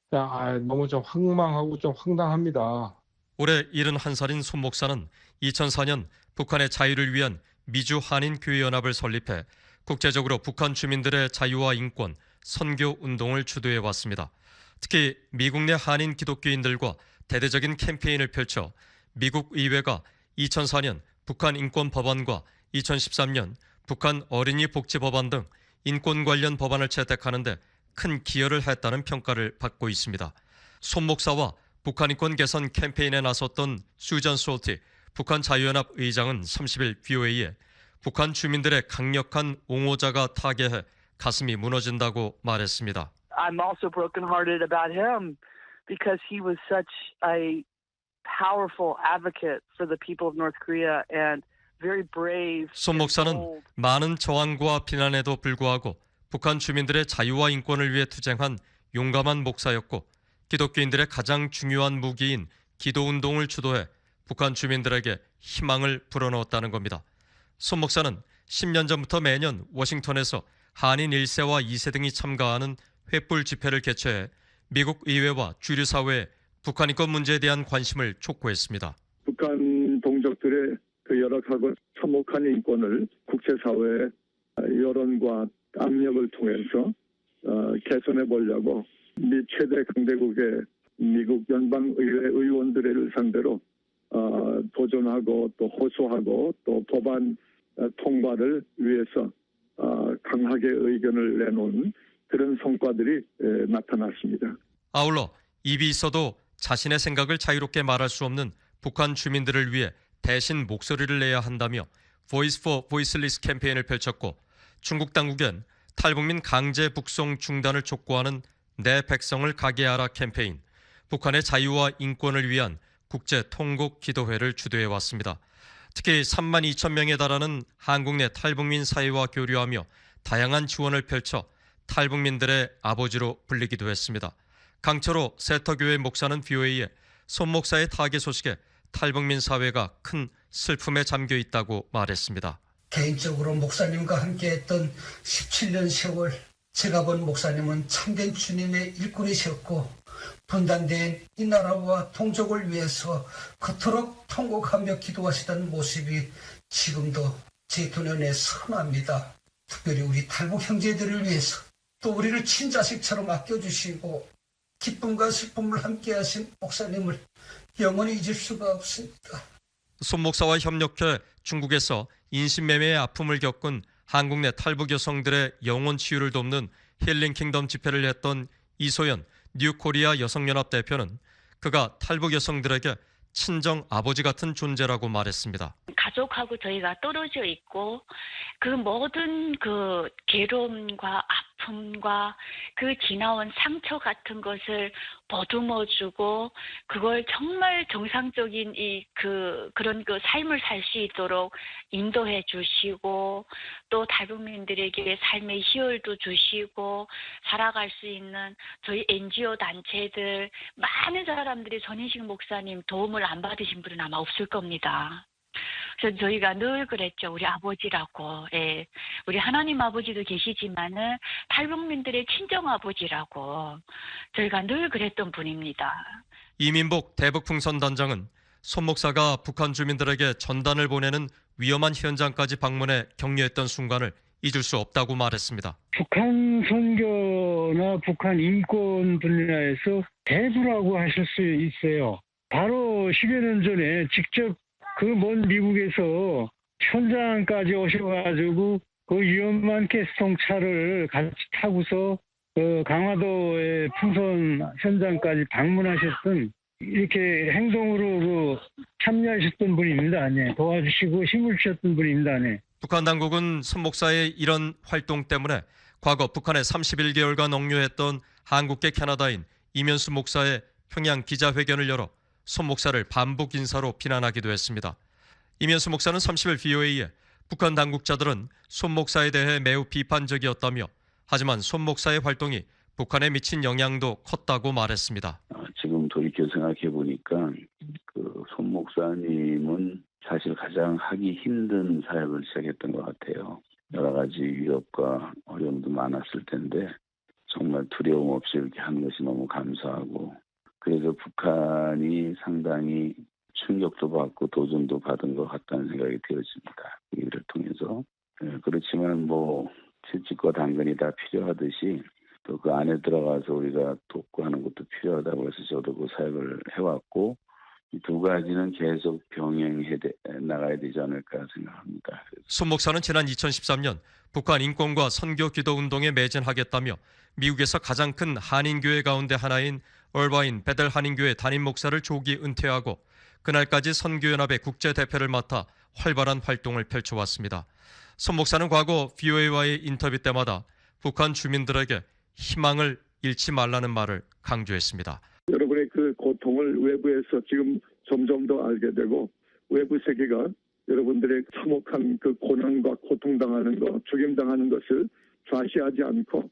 그냥 너무 좀 황망하고 좀 황당합니다. 올해 71살인 손 목사는 2004년 북한의 자유를 위한 미주 한인교회연합을 설립해 국제적으로 북한 주민들의 자유와 인권, 선교 운동을 주도해 왔습니다. 특히 미국 내 한인 기독교인들과 대대적인 캠페인을 펼쳐 미국 의회가 2004년 북한 인권 법안과 2013년 북한 어린이 복지 법안 등 인권 관련 법안을 채택하는 데 큰 기여를 했다는 평가를 받고 있습니다. 손 목사와 북한 인권 개선 캠페인에 나섰던 수잔 솔티 북한 자유연합 의장은 30일 VOA에 북한 주민들의 강력한 옹호자가 타계해 가슴이 무너진다고 말했습니다. I'm also brokenhearted about him because he was such a powerful advocate for the people of North Korea and very brave. 손 목사는 많은 저항과 비난에도 불구하고 북한 주민들의 자유와 인권을 위해 투쟁한 용감한 목사였고 기독교인들의 가장 중요한 무기인 기도운동을 주도해 북한 주민들에게 희망을 불어넣었다는 겁니다. 손 목사는 10년 전부터 매년 워싱턴에서 한인 1세와 2세 등이 참가하는 횃불 집회를 개최해 미국 의회와 주류 사회에 북한 인권 문제에 대한 관심을 촉구했습니다. 북한 동족들의 그 열악하고 참혹한 인권을 국제사회의 여론과 압력을 통해서 개선해 보려고 미 최대 강대국의 미국 연방의회 의원들을 상대로 도전하고 또 호소하고 또 법안 통과를 위해서 강하게 의견을 내놓은 그런 성과들이 나타났습니다. 아울러 입이 있어도 자신의 생각을 자유롭게 말할 수 없는 북한 주민들을 위해 대신 목소리를 내야 한다며 Voice for Voiceless 캠페인을 펼쳤고 중국 당국엔 탈북민 강제 북송 중단을 촉구하는 내 백성을 가게 하라 캠페인, 북한의 자유와 인권을 위한 국제 통곡 기도회를 주도해 왔습니다. 특히 3만 2천 명에 달하는 한국 내 탈북민 사회와 교류하며 다양한 지원을 펼쳐 탈북민들의 아버지로 불리기도 했습니다. 강철호 세터교회 목사는 VOA에 손 목사의 타계 소식에 탈북민 사회가 큰 슬픔에 잠겨 있다고 말했습니다. 개인적으로 목사님과 함께했던 17년 세월 제가 본 목사님은 참된 주님의 일꾼이셨고 분단된 이 나라와 동족을 위해서 그토록 통곡하며 기도하시던 모습이 지금도 제 두눈에 선합니다. 특별히 우리 탈북 형제들을 위해서 또 우리를 친자식처럼 아껴주시고 기쁨과 슬픔을 함께하신 목사님을 영원히 잊을 수가 없습니다. 손 목사와 협력해 중국에서 인신매매의 아픔을 겪은 한국 내 탈북 여성들의 영혼 치유를 돕는 힐링 킹덤 집회를 했던 이소연 뉴코리아 여성연합 대표는 그가 탈북 여성들에게 친정 아버지 같은 존재라고 말했습니다. 가족하고 저희가 떨어져 있고 그 모든 그 괴로움과 아픔과 그 지나온 상처 같은 것을 보듬어주고 그걸 정말 정상적인 그런 삶을 살 수 있도록 인도해 주시고 또 탈북민들에게 삶의 희열도 주시고 살아갈 수 있는 저희 NGO 단체들 많은 사람들이 전인식 목사님 도움을 안 받으신 분은 아마 없을 겁니다. 그래서 저희가 늘 그랬죠. 우리 아버지라고. 예. 우리 하나님 아버지도 계시지만은 탈북민들의 친정 아버지라고 저희가 늘 그랬던 분입니다. 이민복 대북풍선단장은 손 목사가 북한 주민들에게 전단을 보내는 위험한 현장까지 방문해 격려했던 순간을 잊을 수 없다고 말했습니다. 북한 선교나 북한 인권 분야에서 대부라고 하실 수 있어요. 바로 10여 년 전에 직접 그 먼 미국에서 현장까지 오셔가지고 그 위험한 가스통차를 같이 타고서 그 강화도의 풍선 현장까지 방문하셨던 이렇게 행동으로 참여하셨던 분입니다. 네. 도와주시고 힘을 주셨던 분입니다. 네. 북한 당국은 손 목사의 이런 활동 때문에 과거 북한에 31개월간 억류했던 한국계 캐나다인 이면수 목사의 평양 기자회견을 열어 손 목사를 반북 인사로 비난하기도 했습니다. 이면수 목사는 30일 VOA에 북한 당국자들은 손 목사에 대해 매우 비판적이었다며 하지만 손 목사의 활동이 북한에 미친 영향도 컸다고 말했습니다. 지금 돌이켜 생각해 보니까 그 손 목사님은 사실 가장 하기 힘든 사역을 시작했던 것 같아요. 여러 가지 위협과 어려움도 많았을 텐데 정말 두려움 없이 이렇게 한 것이 너무 감사하고 그래서 북한이 상당히 충격도 받고 도전도 받은 것 같다는 생각이 되어집니다. 이 일을 통해서. 그렇지만 뭐 채찍과 당근이 다 필요하듯이 또 그 안에 들어가서 우리가 돕고 하는 것도 필요하다고 해서 저도 그 사역을 해왔고 이 두 가지는 계속 병행해 나가야 되지 않을까 생각합니다. 손 목사는 지난 2013년 북한 인권과 선교 기도 운동에 매진하겠다며 미국에서 가장 큰 한인교회 가운데 하나인 얼바인 베델 한인교회 담임 목사를 조기 은퇴하고 그날까지 선교연합의 국제대표를 맡아 활발한 활동을 펼쳐왔습니다. 손 목사는 과거 VOA와의 인터뷰 때마다 북한 주민들에게 희망을 잃지 말라는 말을 강조했습니다. 여러분의 그 고통을 외부에서 지금 점점 더 알게 되고 외부 세계가 여러분들의 참혹한 그 고난과 고통당하는 것, 죽임당하는 것을 좌시하지 않고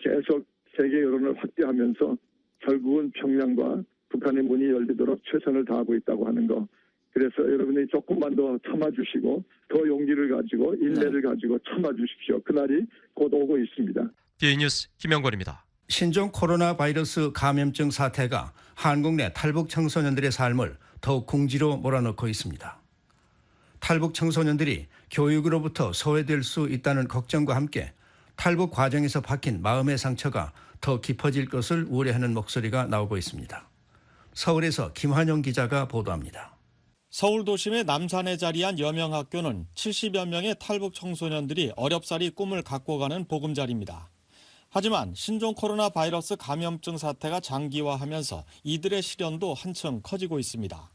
계속 세계 여론을 확대하면서 결국은 평양과 북한의 문이 열리도록 최선을 다하고 있다고 하는 거. 그래서 여러분이 조금만 더 참아주시고 더 용기를 가지고 인내를 가지고 참아주십시오. 그날이 곧 오고 있습니다. BA뉴스 김영권입니다. 신종 코로나 바이러스 감염증 사태가 한국 내 탈북 청소년들의 삶을 더욱 궁지로 몰아넣고 있습니다. 탈북 청소년들이 교육으로부터 소외될 수 있다는 걱정과 함께 탈북 과정에서 박힌 마음의 상처가 더 깊어질 것을 우려하는 목소리가 나오고 있습니다. 서울에서 김환영 기자가 보도합니다. 서울 도심의 남산에 자리한 여명학교는 70여 명의 탈북 청소년들이 어렵사리 꿈을 갖고 가는 보금자리입니다. 하지만 신종 코로나 바이러스 감염증 사태가 장기화하면서 이들의 시련도 한층 커지고 있습니다.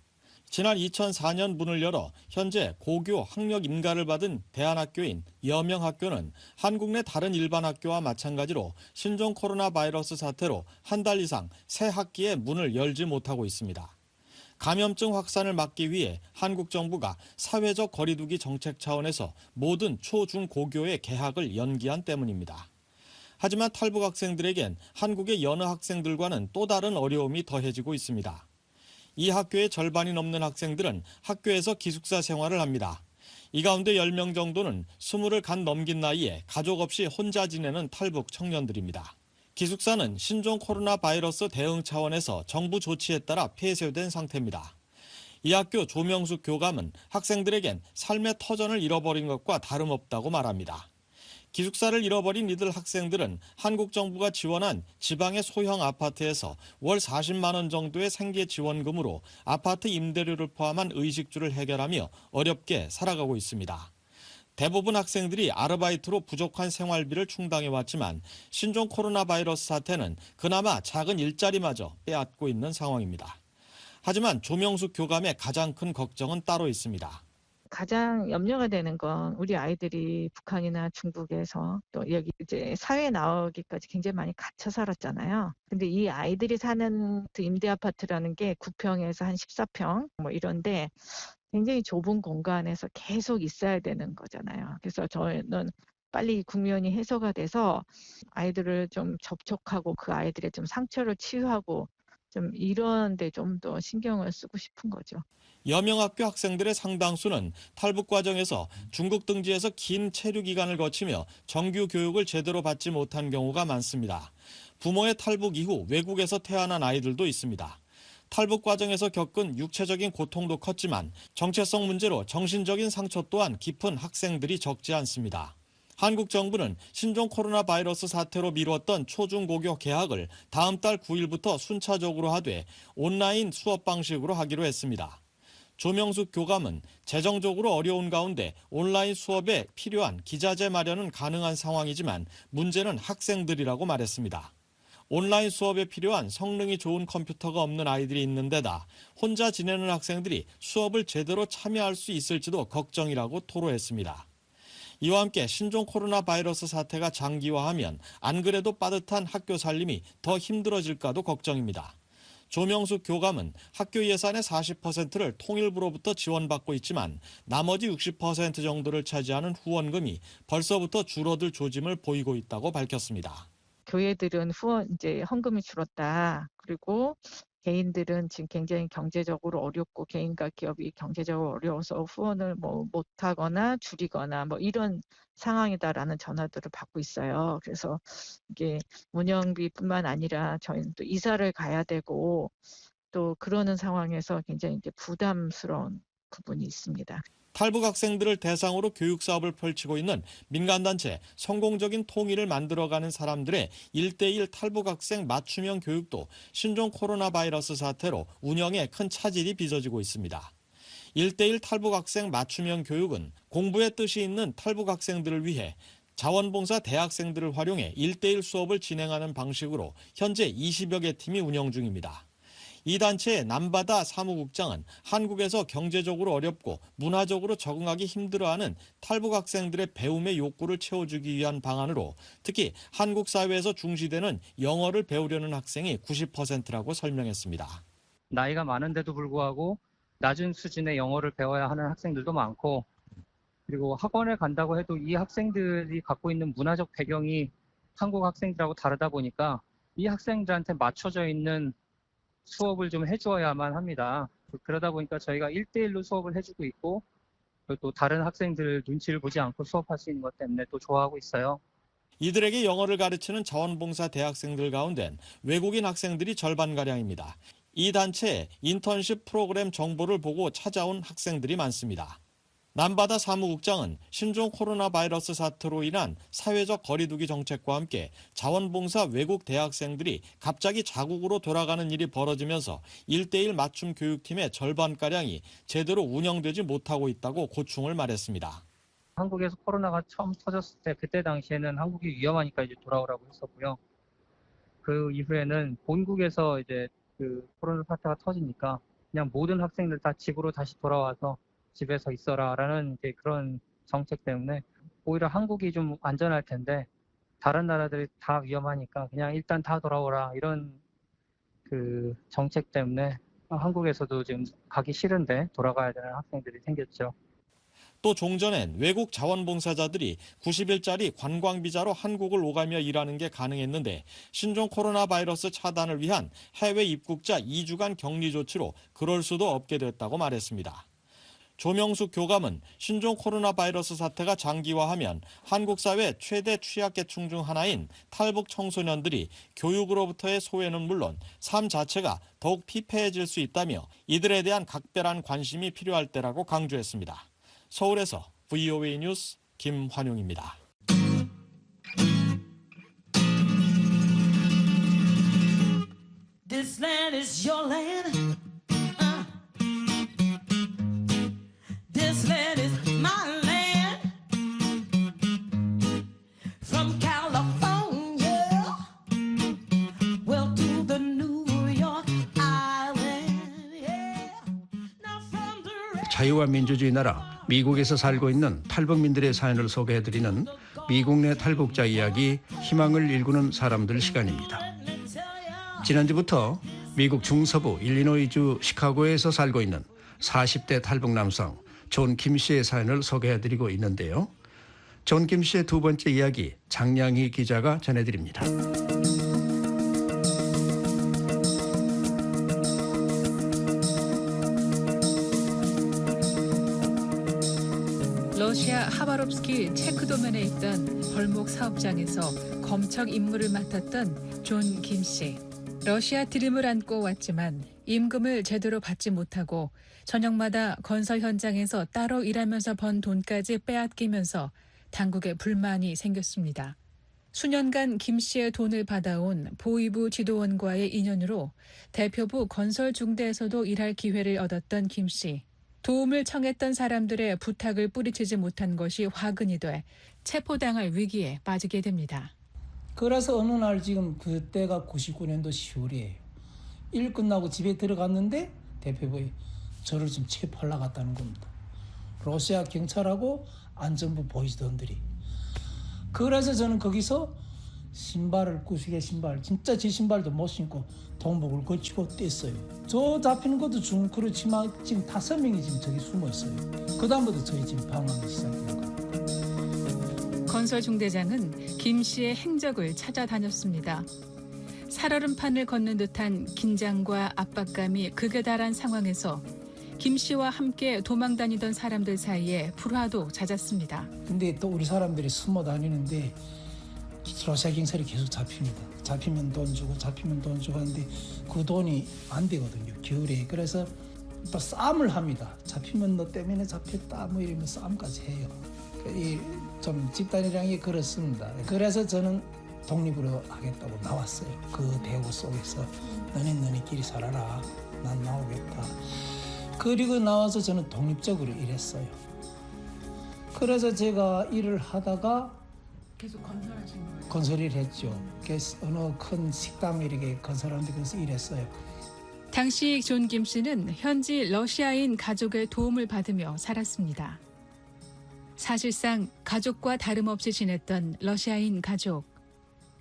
지난 2004년 문을 열어 현재 고교 학력 인가를 받은 대안학교인 여명학교는 한국 내 다른 일반 학교와 마찬가지로 신종 코로나 바이러스 사태로 한 달 이상 새 학기에 문을 열지 못하고 있습니다. 감염증 확산을 막기 위해 한국 정부가 사회적 거리두기 정책 차원에서 모든 초, 중, 고교의 개학을 연기한 때문입니다. 하지만 탈북 학생들에겐 한국의 여느 학생들과는 또 다른 어려움이 더해지고 있습니다. 이 학교의 절반이 넘는 학생들은 학교에서 기숙사 생활을 합니다. 이 가운데 10명 정도는 20을 간 넘긴 나이에 가족 없이 혼자 지내는 탈북 청년들입니다. 기숙사는 신종 코로나 바이러스 대응 차원에서 정부 조치에 따라 폐쇄된 상태입니다. 이 학교 조명숙 교감은 학생들에겐 삶의 터전을 잃어버린 것과 다름없다고 말합니다. 기숙사를 잃어버린 이들 학생들은 한국 정부가 지원한 지방의 소형 아파트에서 월 40만 원 정도의 생계 지원금으로 아파트 임대료를 포함한 의식주를 해결하며 어렵게 살아가고 있습니다. 대부분 학생들이 아르바이트로 부족한 생활비를 충당해왔지만 신종 코로나 바이러스 사태는 그나마 작은 일자리마저 빼앗고 있는 상황입니다. 하지만 조명숙 교감의 가장 큰 걱정은 따로 있습니다. 가장 염려가 되는 건 우리 아이들이 북한이나 중국에서 또 여기 이제 사회에 나오기까지 굉장히 많이 갇혀 살았잖아요. 근데 이 아이들이 사는 그 임대 아파트라는 게 9평에서 한 14평 뭐 이런데 굉장히 좁은 공간에서 계속 있어야 되는 거잖아요. 그래서 저는 빨리 국면이 해소가 돼서 아이들을 좀 접촉하고 그 아이들의 좀 상처를 치유하고 좀 이런 데 좀 더 신경을 쓰고 싶은 거죠. 여명학교 학생들의 상당수는 탈북 과정에서 중국 등지에서 긴 체류 기간을 거치며 정규 교육을 제대로 받지 못한 경우가 많습니다. 부모의 탈북 이후 외국에서 태어난 아이들도 있습니다. 탈북 과정에서 겪은 육체적인 고통도 컸지만 정체성 문제로 정신적인 상처 또한 깊은 학생들이 적지 않습니다. 한국 정부는 신종 코로나 바이러스 사태로 미뤘던 초중고교 개학을 다음 달 9일부터 순차적으로 하되 온라인 수업 방식으로 하기로 했습니다. 조명숙 교감은 재정적으로 어려운 가운데 온라인 수업에 필요한 기자재 마련은 가능한 상황이지만 문제는 학생들이라고 말했습니다. 온라인 수업에 필요한 성능이 좋은 컴퓨터가 없는 아이들이 있는 데다 혼자 지내는 학생들이 수업을 제대로 참여할 수 있을지도 걱정이라고 토로했습니다. 이와 함께 신종 코로나 바이러스 사태가 장기화하면 안 그래도 빠듯한 학교 살림이 더 힘들어질까도 걱정입니다. 조명숙 교감은 학교 예산의 40%를 통일부로부터 지원받고 있지만 나머지 60% 정도를 차지하는 후원금이 벌써부터 줄어들 조짐을 보이고 있다고 밝혔습니다. 교회들은 이제 헌금이 줄었다. 그리고 개인들은 지금 굉장히 경제적으로 어렵고 개인과 기업이 경제적으로 어려워서 후원을 못하거나 줄이거나 이런 상황이다라는 전화들을 받고 있어요. 그래서 이게 운영비뿐만 아니라 저희는 또 이사를 가야 되고 또 그러는 상황에서 굉장히 이제 부담스러운 부분이 있습니다. 탈북 학생들을 대상으로 교육 사업을 펼치고 있는 민간단체 성공적인 통일을 만들어가는 사람들의 1:1 탈북 학생 맞춤형 교육도 신종 코로나 바이러스 사태로 운영에 큰 차질이 빚어지고 있습니다. 1:1 탈북 학생 맞춤형 교육은 공부에 뜻이 있는 탈북 학생들을 위해 자원봉사 대학생들을 활용해 1:1 수업을 진행하는 방식으로 현재 20여 개 팀이 운영 중입니다. 이 단체의 남바다 사무국장은 한국에서 경제적으로 어렵고 문화적으로 적응하기 힘들어하는 탈북 학생들의 배움의 욕구를 채워주기 위한 방안으로 특히 한국 사회에서 중시되는 영어를 배우려는 학생이 90%라고 설명했습니다. 나이가 많은데도 불구하고 낮은 수준의 영어를 배워야 하는 학생들도 많고 그리고 학원을 간다고 해도 이 학생들이 갖고 있는 문화적 배경이 한국 학생들하고 다르다 보니까 이 학생들한테 맞춰져 있는 수업을 좀 해주어야만 합니다. 그러다 보니까 저희가 1:1로 수업을 해주고 있고 또 다른 학생들 눈치를 보지 않고 수업할 수 있는 것 때문에 또 좋아하고 있어요. 이들에게 영어를 가르치는 자원봉사 대학생들 가운데는 외국인 학생들이 절반가량입니다. 이 단체의 인턴십 프로그램 정보를 보고 찾아온 학생들이 많습니다. 남바다 사무국장은 신종 코로나 바이러스 사태로 인한 사회적 거리두기 정책과 함께 자원봉사 외국 대학생들이 갑자기 자국으로 돌아가는 일이 벌어지면서 1:1 맞춤 교육팀의 절반가량이 제대로 운영되지 못하고 있다고 고충을 말했습니다. 한국에서 코로나가 처음 터졌을 때 그때 당시에는 한국이 위험하니까 이제 돌아오라고 했었고요. 그 이후에는 본국에서 이제 그 코로나 사태가 터지니까 그냥 모든 학생들 다 집으로 다시 돌아와서 집에서 있어라라는 이제 그런 정책 때문에 오히려 한국이 좀 안전할 텐데 다른 나라들이 다 위험하니까 그냥 일단 다 돌아오라 이런 그 정책 때문에 한국에서도 지금 가기 싫은데 돌아가야 되는 학생들이 생겼죠. 또 종전엔 외국 자원봉사자들이 90일짜리 관광비자로 한국을 오가며 일하는 게 가능했는데 신종 코로나 바이러스 차단을 위한 해외 입국자 2주간 격리 조치로 그럴 수도 없게 됐다고 말했습니다. 조명숙 교감은 신종 코로나 바이러스 사태가 장기화하면 한국 사회 최대 취약계층 중 하나인 탈북 청소년들이 교육으로부터의 소외는 물론 삶 자체가 더욱 피폐해질 수 있다며 이들에 대한 각별한 관심이 필요할 때라고 강조했습니다. 서울에서 VOA 뉴스 김환용입니다. This land is your land. This land is my land. From California, well to the New York Island. Yeah. Now from the 자유와 민주주의 나라 미국에서 살고 있는 탈북민들의 사연을 소개해드리는 미국 내 탈북자 이야기 희망을 일구는 사람들 시간입니다. 지난주부터 미국 중서부 일리노이주 시카고에서 살고 있는 40대 탈북 남성 존 김 씨의 사연을 소개해드리고 있는데요. 존 김 씨의 두 번째 이야기 장량희 기자가 전해드립니다. 러시아 하바롭스키 체크도면에 있던 벌목 사업장에서 검척 임무를 맡았던 존 김 씨. 러시아 드림을 안고 왔지만 임금을 제대로 받지 못하고 저녁마다 건설 현장에서 따로 일하면서 번 돈까지 빼앗기면서 당국에 불만이 생겼습니다. 수년간 김 씨의 돈을 받아온 보위부 지도원과의 인연으로 대표부 건설 중대에서도 일할 기회를 얻었던 김 씨. 도움을 청했던 사람들의 부탁을 뿌리치지 못한 것이 화근이 돼 체포당할 위기에 빠지게 됩니다. 그래서 어느 날 지금 그때가 99년도 10월이에요. 일 끝나고 집에 들어갔는데 대표부에 저를 좀 체포하려고 갔다는 겁니다. 러시아 경찰하고 안전부 보이스던들이. 그래서 저는 거기서 신발을 구식의 신발 진짜 제 신발도 못 신고 동복을 걸치고 뗐어요. 저 잡히는 것도 좀 그렇지만 지금 5명이 지금 저기 숨어 있어요. 그 다음부터 저희 지금 방황이 시작돼요. 건설 중대장은 김 씨의 행적을 찾아다녔습니다. 살얼음판을 걷는 듯한 긴장과 압박감이 극에 달한 상황에서 김 씨와 함께 도망 다니던 사람들 사이에 불화도 잦았습니다. 근데 또 우리 사람들이 숨어 다니는데 러시아 경찰이 계속 잡힙니다. 잡히면 돈 주고 잡히면 돈 주고 하는데 그 돈이 안 되거든요. 겨울에. 그래서 또 싸움을 합니다. 잡히면 너 때문에 잡혔다 뭐 이러면 싸움까지 해요. 좀 집단이라는 게 그렇습니다. 그래서 저는 독립으로 하겠다고 나왔어요. 그 대우 속에서 너네끼리 살아라. 난 나오겠다. 그리고 나와서 저는 독립적으로 일했어요. 그래서 제가 일을 하다가 계속 건설하신 거예요? 건설을 했죠. 그래서 어느 큰 식당 이렇게 건설하는데 그래서 일했어요. 당시 존 김 씨는 현지 러시아인 가족의 도움을 받으며 살았습니다. 사실상 가족과 다름없이 지냈던 러시아인 가족.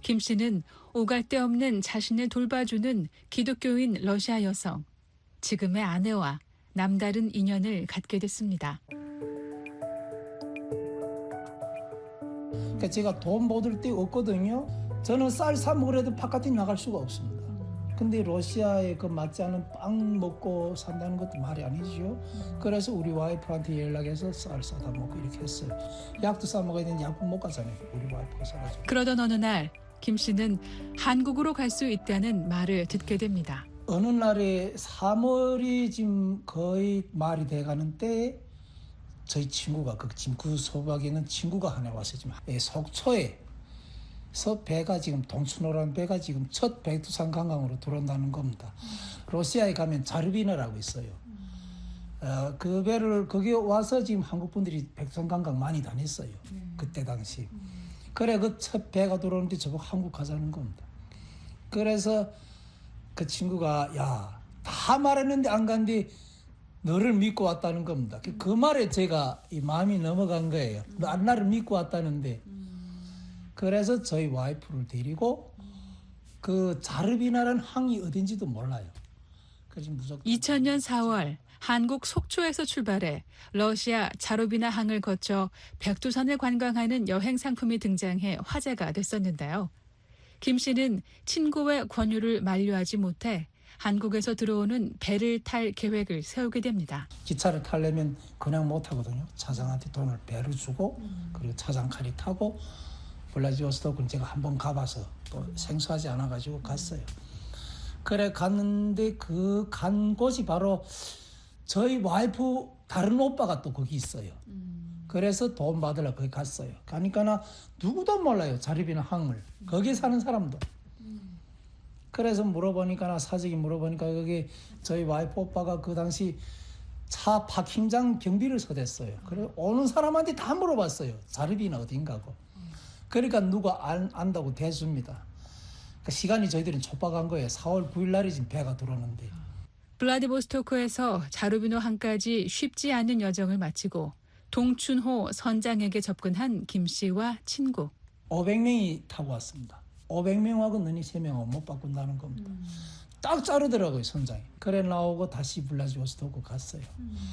김 씨는 오갈 데 없는 자신을 돌봐주는 기독교인 러시아 여성, 지금의 아내와 남다른 인연을 갖게 됐습니다. 그러니까 제가 돈 받을 데 없거든요. 저는 쌀 사 먹으려도 바깥에 나갈 수가 없습니다. 근데 러시아에 그 맞지 않은 빵 먹고 산다는 것도 말이 아니죠. 그래서 우리 와이프한테 연락해서 쌀 사다 먹고 이렇게 했어요. 약도 사 먹어야 되는데 약도 못 가잖아요. 우리 와이프가 사가지고. 그러던 어느 날 김 씨는 한국으로 갈 수 있다는 말을 듣게 됩니다. 어느 날에 3월이 지금 거의 말이 돼가는 때에 저희 친구가 그 소박에 있는 친구가 하나 와서 지금 속초에서 배가 지금 동춘호라는 배가 지금 첫 백두산 관광으로 들어온다는 겁니다. 러시아에 가면 자르비나라고 있어요. 그 배를 거기 와서 지금 한국 분들이 백두산 관광 많이 다녔어요. 그때 당시. 그래 그 첫 배가 들어오는데 저보고 한국 가자는 겁니다. 그래서 그 친구가 야, 다 말했는데 안 간뒤 너를 믿고 왔다는 겁니다. 그 말에 제가 이 마음이 넘어간 거예요. 너 나를 믿고 왔다는데. 그래서 저희 와이프를 데리고 그 자르비나라는 항이 어딘지도 몰라요. 그래서 무조건 2000년 4월 한국 속초에서 출발해 러시아 자르비나 항을 거쳐 백두산을 관광하는 여행 상품이 등장해 화제가 됐었는데요. 김 씨는 친구의 권유를 만류하지 못해 한국에서 들어오는 배를 탈 계획을 세우게 됩니다. 기차를 타려면 그냥 못 타거든요. 차장한테 돈을 배를 주고 그리고 차장칼이 타고 블라디보스토크는 제가 한번 가봐서 또 생소하지 않아가지고 갔어요. 그래 갔는데 그 간 곳이 바로 저희 와이프 다른 오빠가 또 거기 있어요. 그래서 돈 받으러 거기 갔어요. 가니까 나 누구도 몰라요. 자르비나 항을. 거기 사는 사람도. 그래서 물어보니까 사직이 물어보니까 거기 저희 와이프 오빠가 그 당시 차 파킹장 경비를 서댔어요. 그래 오는 사람한테 다 물어봤어요. 자르비나 어딘가고. 그러니까 누가 안다고 대줍니다. 그러니까 시간이 저희들은 촉박한 거예요. 4월 9일 날이 지금 배가 들어오는데. 블라디보스토크에서 자르비노 항까지 쉽지 않은 여정을 마치고 동춘호 선장에게 접근한 김 씨와 친구. 500명이 타고 왔습니다. 500명하고 너희 3명은 못 바꾼다는 겁니다. 딱 자르더라고요, 선장이. 그래 나오고 다시 블라디보스토크 갔어요.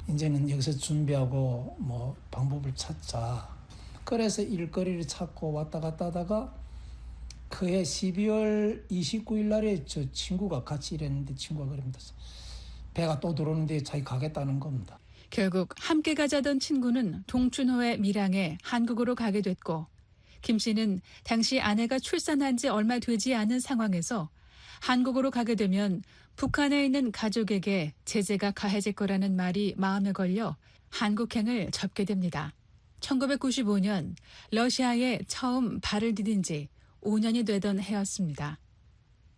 이제는 여기서 준비하고 뭐 방법을 찾자. 그래서 일거리를 찾고 왔다 갔다 하다가 그해 12월 29일 날에 저 친구가 같이 일했는데 친구가 그럽니다. 배가 또 들어오는데 자기 가겠다는 겁니다. 결국 함께 가자던 친구는 동춘호의 밀항에 한국으로 가게 됐고 김 씨는 당시 아내가 출산한 지 얼마 되지 않은 상황에서 한국으로 가게 되면 북한에 있는 가족에게 제재가 가해질 거라는 말이 마음에 걸려 한국행을 접게 됩니다. 1995년 러시아에 처음 발을 디딘 지 5년이 되던 해였습니다.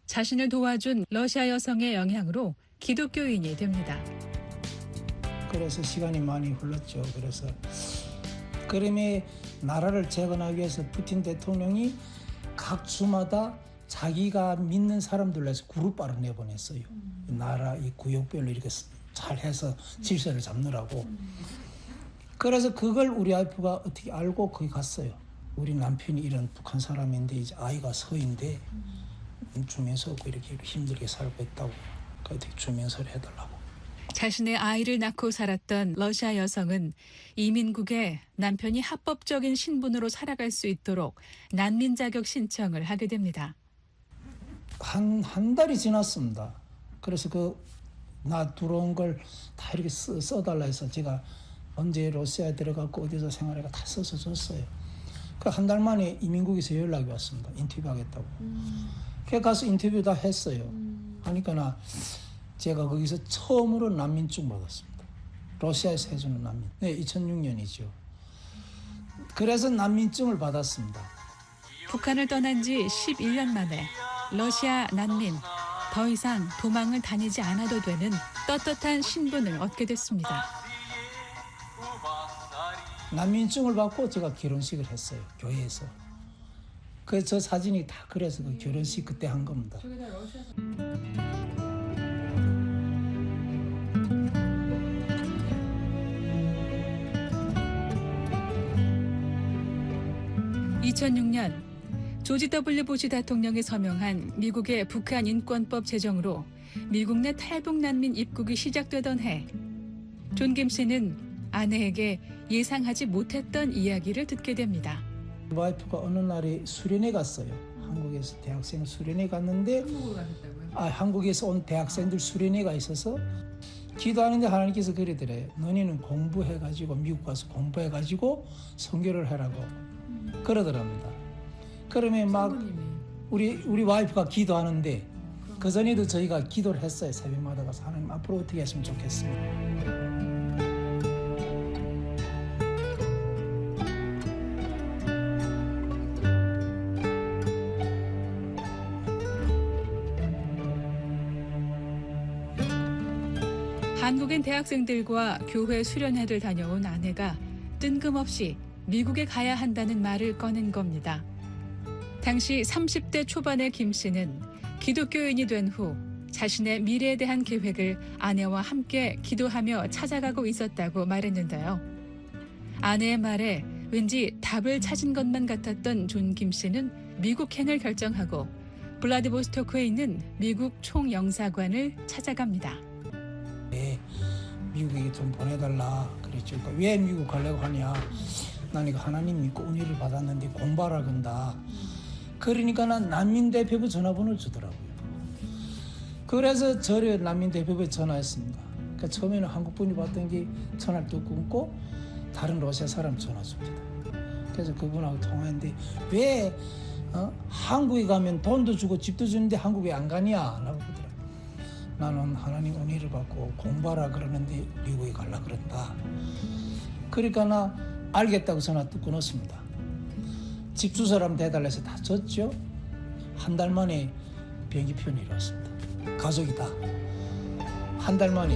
자신을 도와준 러시아 여성의 영향으로 기독교인이 됩니다. 그래서 시간이 많이 흘렀죠. 그래서 그림의 나라를 재건하기 위해서 푸틴 대통령이 각 주마다 자기가 믿는 사람들로 해서 그룹바를 내보냈어요. 나라 이 구역별로 이렇게 잘 해서 질서를 잡느라고. 그래서 그걸 우리 와이프가 어떻게 알고 거기 갔어요. 우리 남편이 이런 북한 사람인데 이제 아이가 서인데 주면서 이렇게 힘들게 살고 있다고 그래서 주면서를 해달라고. 자신의 아이를 낳고 살았던 러시아 여성은 이민국에 남편이 합법적인 신분으로 살아갈 수 있도록 난민 자격 신청을 하게 됩니다. 한 달이 지났습니다. 그래서 나 들어온 걸 다 이렇게 써달라 해서 제가 언제 러시아에 들어가고 어디서 생활해가 다 써서 줬어요. 그 한 달 만에 이민국에서 연락이 왔습니다. 인터뷰하겠다고. 그래서 가서 인터뷰 다 했어요. 하니까 제가 거기서 처음으로 난민증 받았습니다. 러시아에서 해주는 난민. 네, 2006년이죠. 그래서 난민증을 받았습니다. 북한을 떠난 지 11년 만에 러시아 난민, 더 이상 도망을 다니지 않아도 되는 떳떳한 신분을 얻게 됐습니다. 난민증을 받고 제가 결혼식을 했어요. 교회에서. 그래서 저 사진이 다 그래서 그 결혼식 그때 한 겁니다. 2006년 조지 W. 부시 대통령이 서명한 미국의 북한 인권법 제정으로 미국 내 탈북 난민 입국이 시작되던 해, 존 김 씨는 아내에게 예상하지 못했던 이야기를 듣게 됩니다. 와이프가 어느 날에 수련회 갔어요. 한국에서 대학생 수련회 갔는데 한국에서 온 대학생들 수련회가 있어서 기도하는데 하나님께서 그러더래요. 너희는 공부해가지고 미국 가서 공부해가지고 선교를 하라고 그러더랍니다. 그러면 막 우리 와이프가 기도하는데 그 전에도 저희가 기도를 했어요. 새벽마다 가서 하나님 앞으로 어떻게 했으면 좋겠습니다. 한국인 대학생들과 교회 수련회를 다녀온 아내가 뜬금없이 미국에 가야 한다는 말을 꺼낸 겁니다. 당시 30대 초반의 김 씨는 기독교인이 된 후 자신의 미래에 대한 계획을 아내와 함께 기도하며 찾아가고 있었다고 말했는데요. 아내의 말에 왠지 답을 찾은 것만 같았던 존 김 씨는 미국행을 결정하고 블라디보스토크에 있는 미국 총영사관을 찾아갑니다. 네, 미국에 좀 보내달라 그랬죠. 그러니까 왜 미국 가려고 하냐. 난 이거 하나님 믿고 은혜를 받았는데 공부하라 그런다. 그러니까 난 난민대표부 전화번호를 주더라고요. 그래서 저를 난민대표부에 전화했습니다. 그러니까 처음에는 한국분이 받던 게 전화를 또 끊고 다른 러시아 사람 전화 줍니다. 그래서 그분하고 통화했는데 왜 한국에 가면 돈도 주고 집도 주는데 한국에 안 가냐? 라고 그러더라고요. 나는 하나님 은혜를 받고 공부하라 그러는데 미국에 가려고 그런다. 그러니까 나 알겠다고 전화 또 끊었습니다. 집 주소라면 대달래서 다 줬죠. 한 달 만에 비행기 편이 왔습니다. 가족이다. 한 달 만에.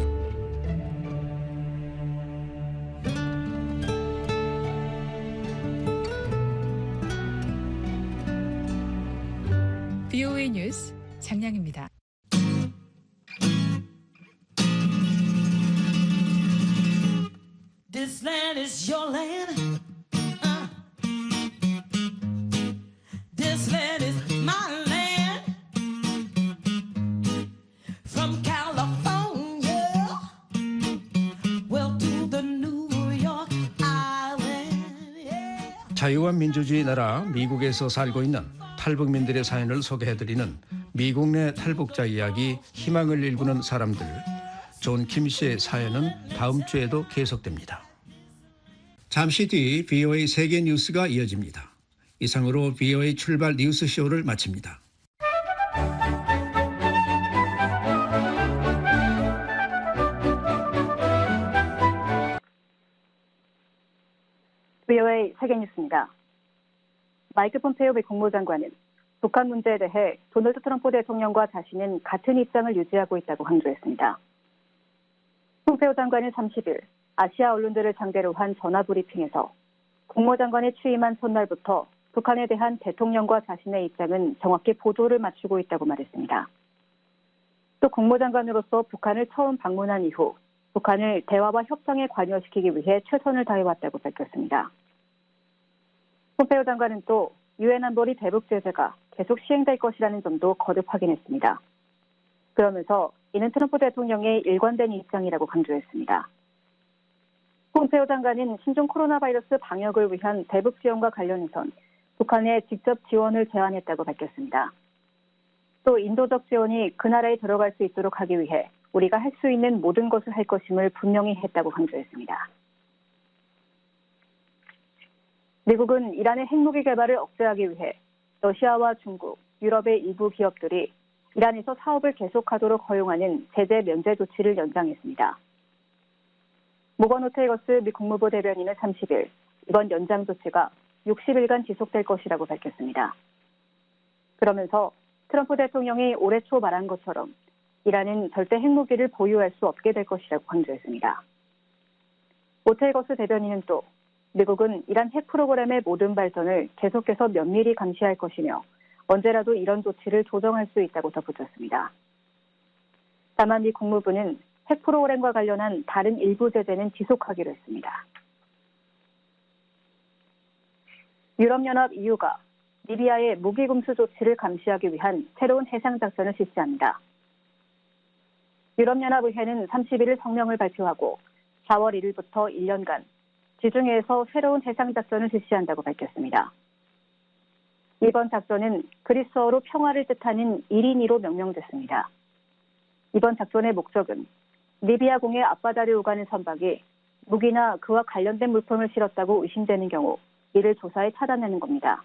VOA 뉴스 장량입니다. This land is your land. This land is my land. From California, well to the New York Island. Yeah. 자유와 민주주의 나라 미국에서 살고 있는 탈북민들의 사연을 소개해드리는 미국 내 탈북자 이야기 희망을 일구는 사람들. 존 김 씨의 사연은 다음 주에도 계속됩니다. 잠시 뒤 VOA 세계 뉴스가 이어집니다. 이상으로 VOA 출발 뉴스쇼를 마칩니다. VOA 세계 뉴스입니다. 마이크 폼페이오 미 국무장관은 북한 문제에 대해 도널드 트럼프 대통령과 자신은 같은 입장을 유지하고 있다고 강조했습니다. 폼페이오 장관은 30일 아시아 언론들을 상대로 한 전화 브리핑에서 국무장관이 취임한 첫날부터 북한에 대한 대통령과 자신의 입장은 정확히 보조를 맞추고 있다고 말했습니다. 또 국무장관으로서 북한을 처음 방문한 이후 북한을 대화와 협상에 관여시키기 위해 최선을 다해왔다고 밝혔습니다. 폼페이오 장관은 또 유엔 안보리 대북 제재가 계속 시행될 것이라는 점도 거듭 확인했습니다. 그러면서 이는 트럼프 대통령의 일관된 입장이라고 강조했습니다. 폼페이오 장관은 신종 코로나 바이러스 방역을 위한 대북 지원과 관련해선 북한에 직접 지원을 제안했다고 밝혔습니다. 또 인도적 지원이 그 나라에 들어갈 수 있도록 하기 위해 우리가 할 수 있는 모든 것을 할 것임을 분명히 했다고 강조했습니다. 미국은 이란의 핵무기 개발을 억제하기 위해 러시아와 중국, 유럽의 일부 기업들이 이란에서 사업을 계속하도록 허용하는 제재 면제 조치를 연장했습니다. 모건 호테이거스 미 국무부 대변인은 30일 이번 연장 조치가 60일간 지속될 것이라고 밝혔습니다. 그러면서 트럼프 대통령이 올해 초 말한 것처럼 이란은 절대 핵무기를 보유할 수 없게 될 것이라고 강조했습니다. 호테이거스 대변인은 또 미국은 이란 핵 프로그램의 모든 발전을 계속해서 면밀히 감시할 것이며 언제라도 이런 조치를 조정할 수 있다고 덧붙였습니다. 다만 미 국무부는 핵 프로그램과 관련한 다른 일부 제재는 지속하기로 했습니다. 유럽연합 EU가 리비아의 무기 금수 조치를 감시하기 위한 새로운 해상 작전을 실시합니다. 유럽연합의회는 31일 성명을 발표하고 4월 1일부터 1년간 지중해에서 새로운 해상 작전을 실시한다고 밝혔습니다. 이번 작전은 그리스어로 평화를 뜻하는 1인 2로 명명됐습니다. 이번 작전의 목적은 리비아 공해 앞바다를 오가는 선박이 무기나 그와 관련된 물품을 실었다고 의심되는 경우 이를 조사해 차단하는 겁니다.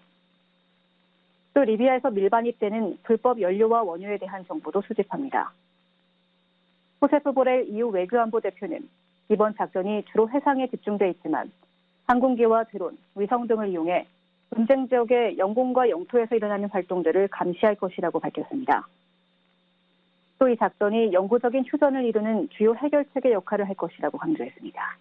또 리비아에서 밀반입되는 불법 연료와 원유에 대한 정보도 수집합니다. 호세프 보렐 EU 외교안보 대표는 이번 작전이 주로 해상에 집중돼 있지만 항공기와 드론, 위성 등을 이용해 분쟁 지역의 영공과 영토에서 일어나는 활동들을 감시할 것이라고 밝혔습니다. 또 이 작전이 영구적인 휴전을 이루는 주요 해결책의 역할을 할 것이라고 강조했습니다.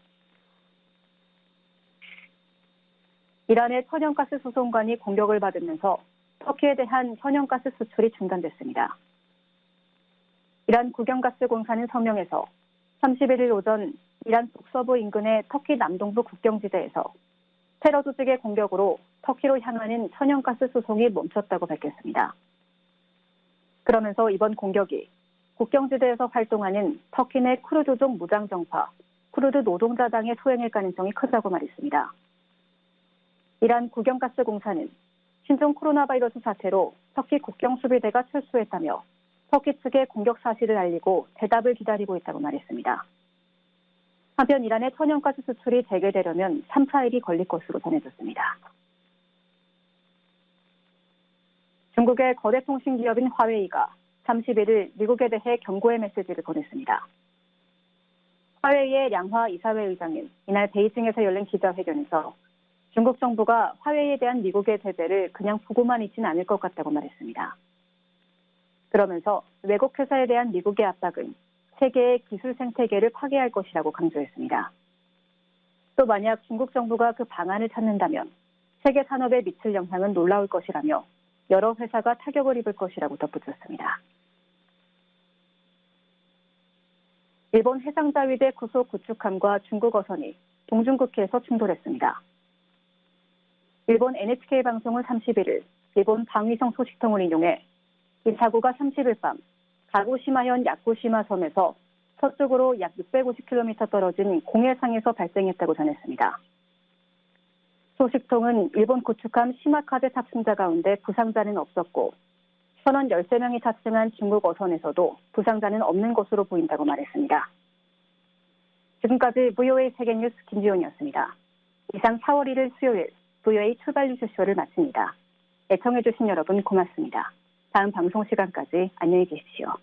이란의 천연가스 수송관이 공격을 받으면서 터키에 대한 천연가스 수출이 중단됐습니다. 이란 국영가스공사는 성명에서 31일 오전 이란 북서부 인근의 터키 남동부 국경지대에서 테러 조직의 공격으로 터키로 향하는 천연가스 수송이 멈췄다고 밝혔습니다. 그러면서 이번 공격이 국경지대에서 활동하는 터키 내 쿠르드족 무장정파, 쿠르드 노동자당의 소행일 가능성이 크다고 말했습니다. 이란 국영가스공사는 신종 코로나 바이러스 사태로 터키 국경수비대가 철수했다며 터키 측에 공격 사실을 알리고 대답을 기다리고 있다고 말했습니다. 한편 이란의 천연가스 수출이 재개되려면 3, 4일이 걸릴 것으로 전해졌습니다. 중국의 거대 통신기업인 화웨이가 31일 미국에 대해 경고의 메시지를 보냈습니다. 화웨이의 량화 이사회 의장은 이날 베이징에서 열린 기자회견에서 중국 정부가 화웨이에 대한 미국의 제재를 그냥 보고만 있지는 않을 것 같다고 말했습니다. 그러면서 외국 회사에 대한 미국의 압박은 세계의 기술 생태계를 파괴할 것이라고 강조했습니다. 또 만약 중국 정부가 그 방안을 찾는다면 세계 산업에 미칠 영향은 놀라울 것이라며 여러 회사가 타격을 입을 것이라고 덧붙였습니다. 일본 해상자위대 구속 구축함과 중국 어선이 동중국해에서 충돌했습니다. 일본 NHK 방송은 31일 일본 방위성 소식통을 인용해 이 사고가 30일 밤 가고시마현 야쿠시마 섬에서 서쪽으로 약 650km 떨어진 공해상에서 발생했다고 전했습니다. 소식통은 일본 구축함 시마카제 탑승자 가운데 부상자는 없었고 선원 13명이 탑승한 중국 어선에서도 부상자는 없는 것으로 보인다고 말했습니다. 지금까지 VOA 세계뉴스 김지용이었습니다. 이상 4월 1일 수요일 VOA 출발 뉴스쇼를 마칩니다. 애청해주신 여러분 고맙습니다. 다음 방송 시간까지 안녕히 계십시오.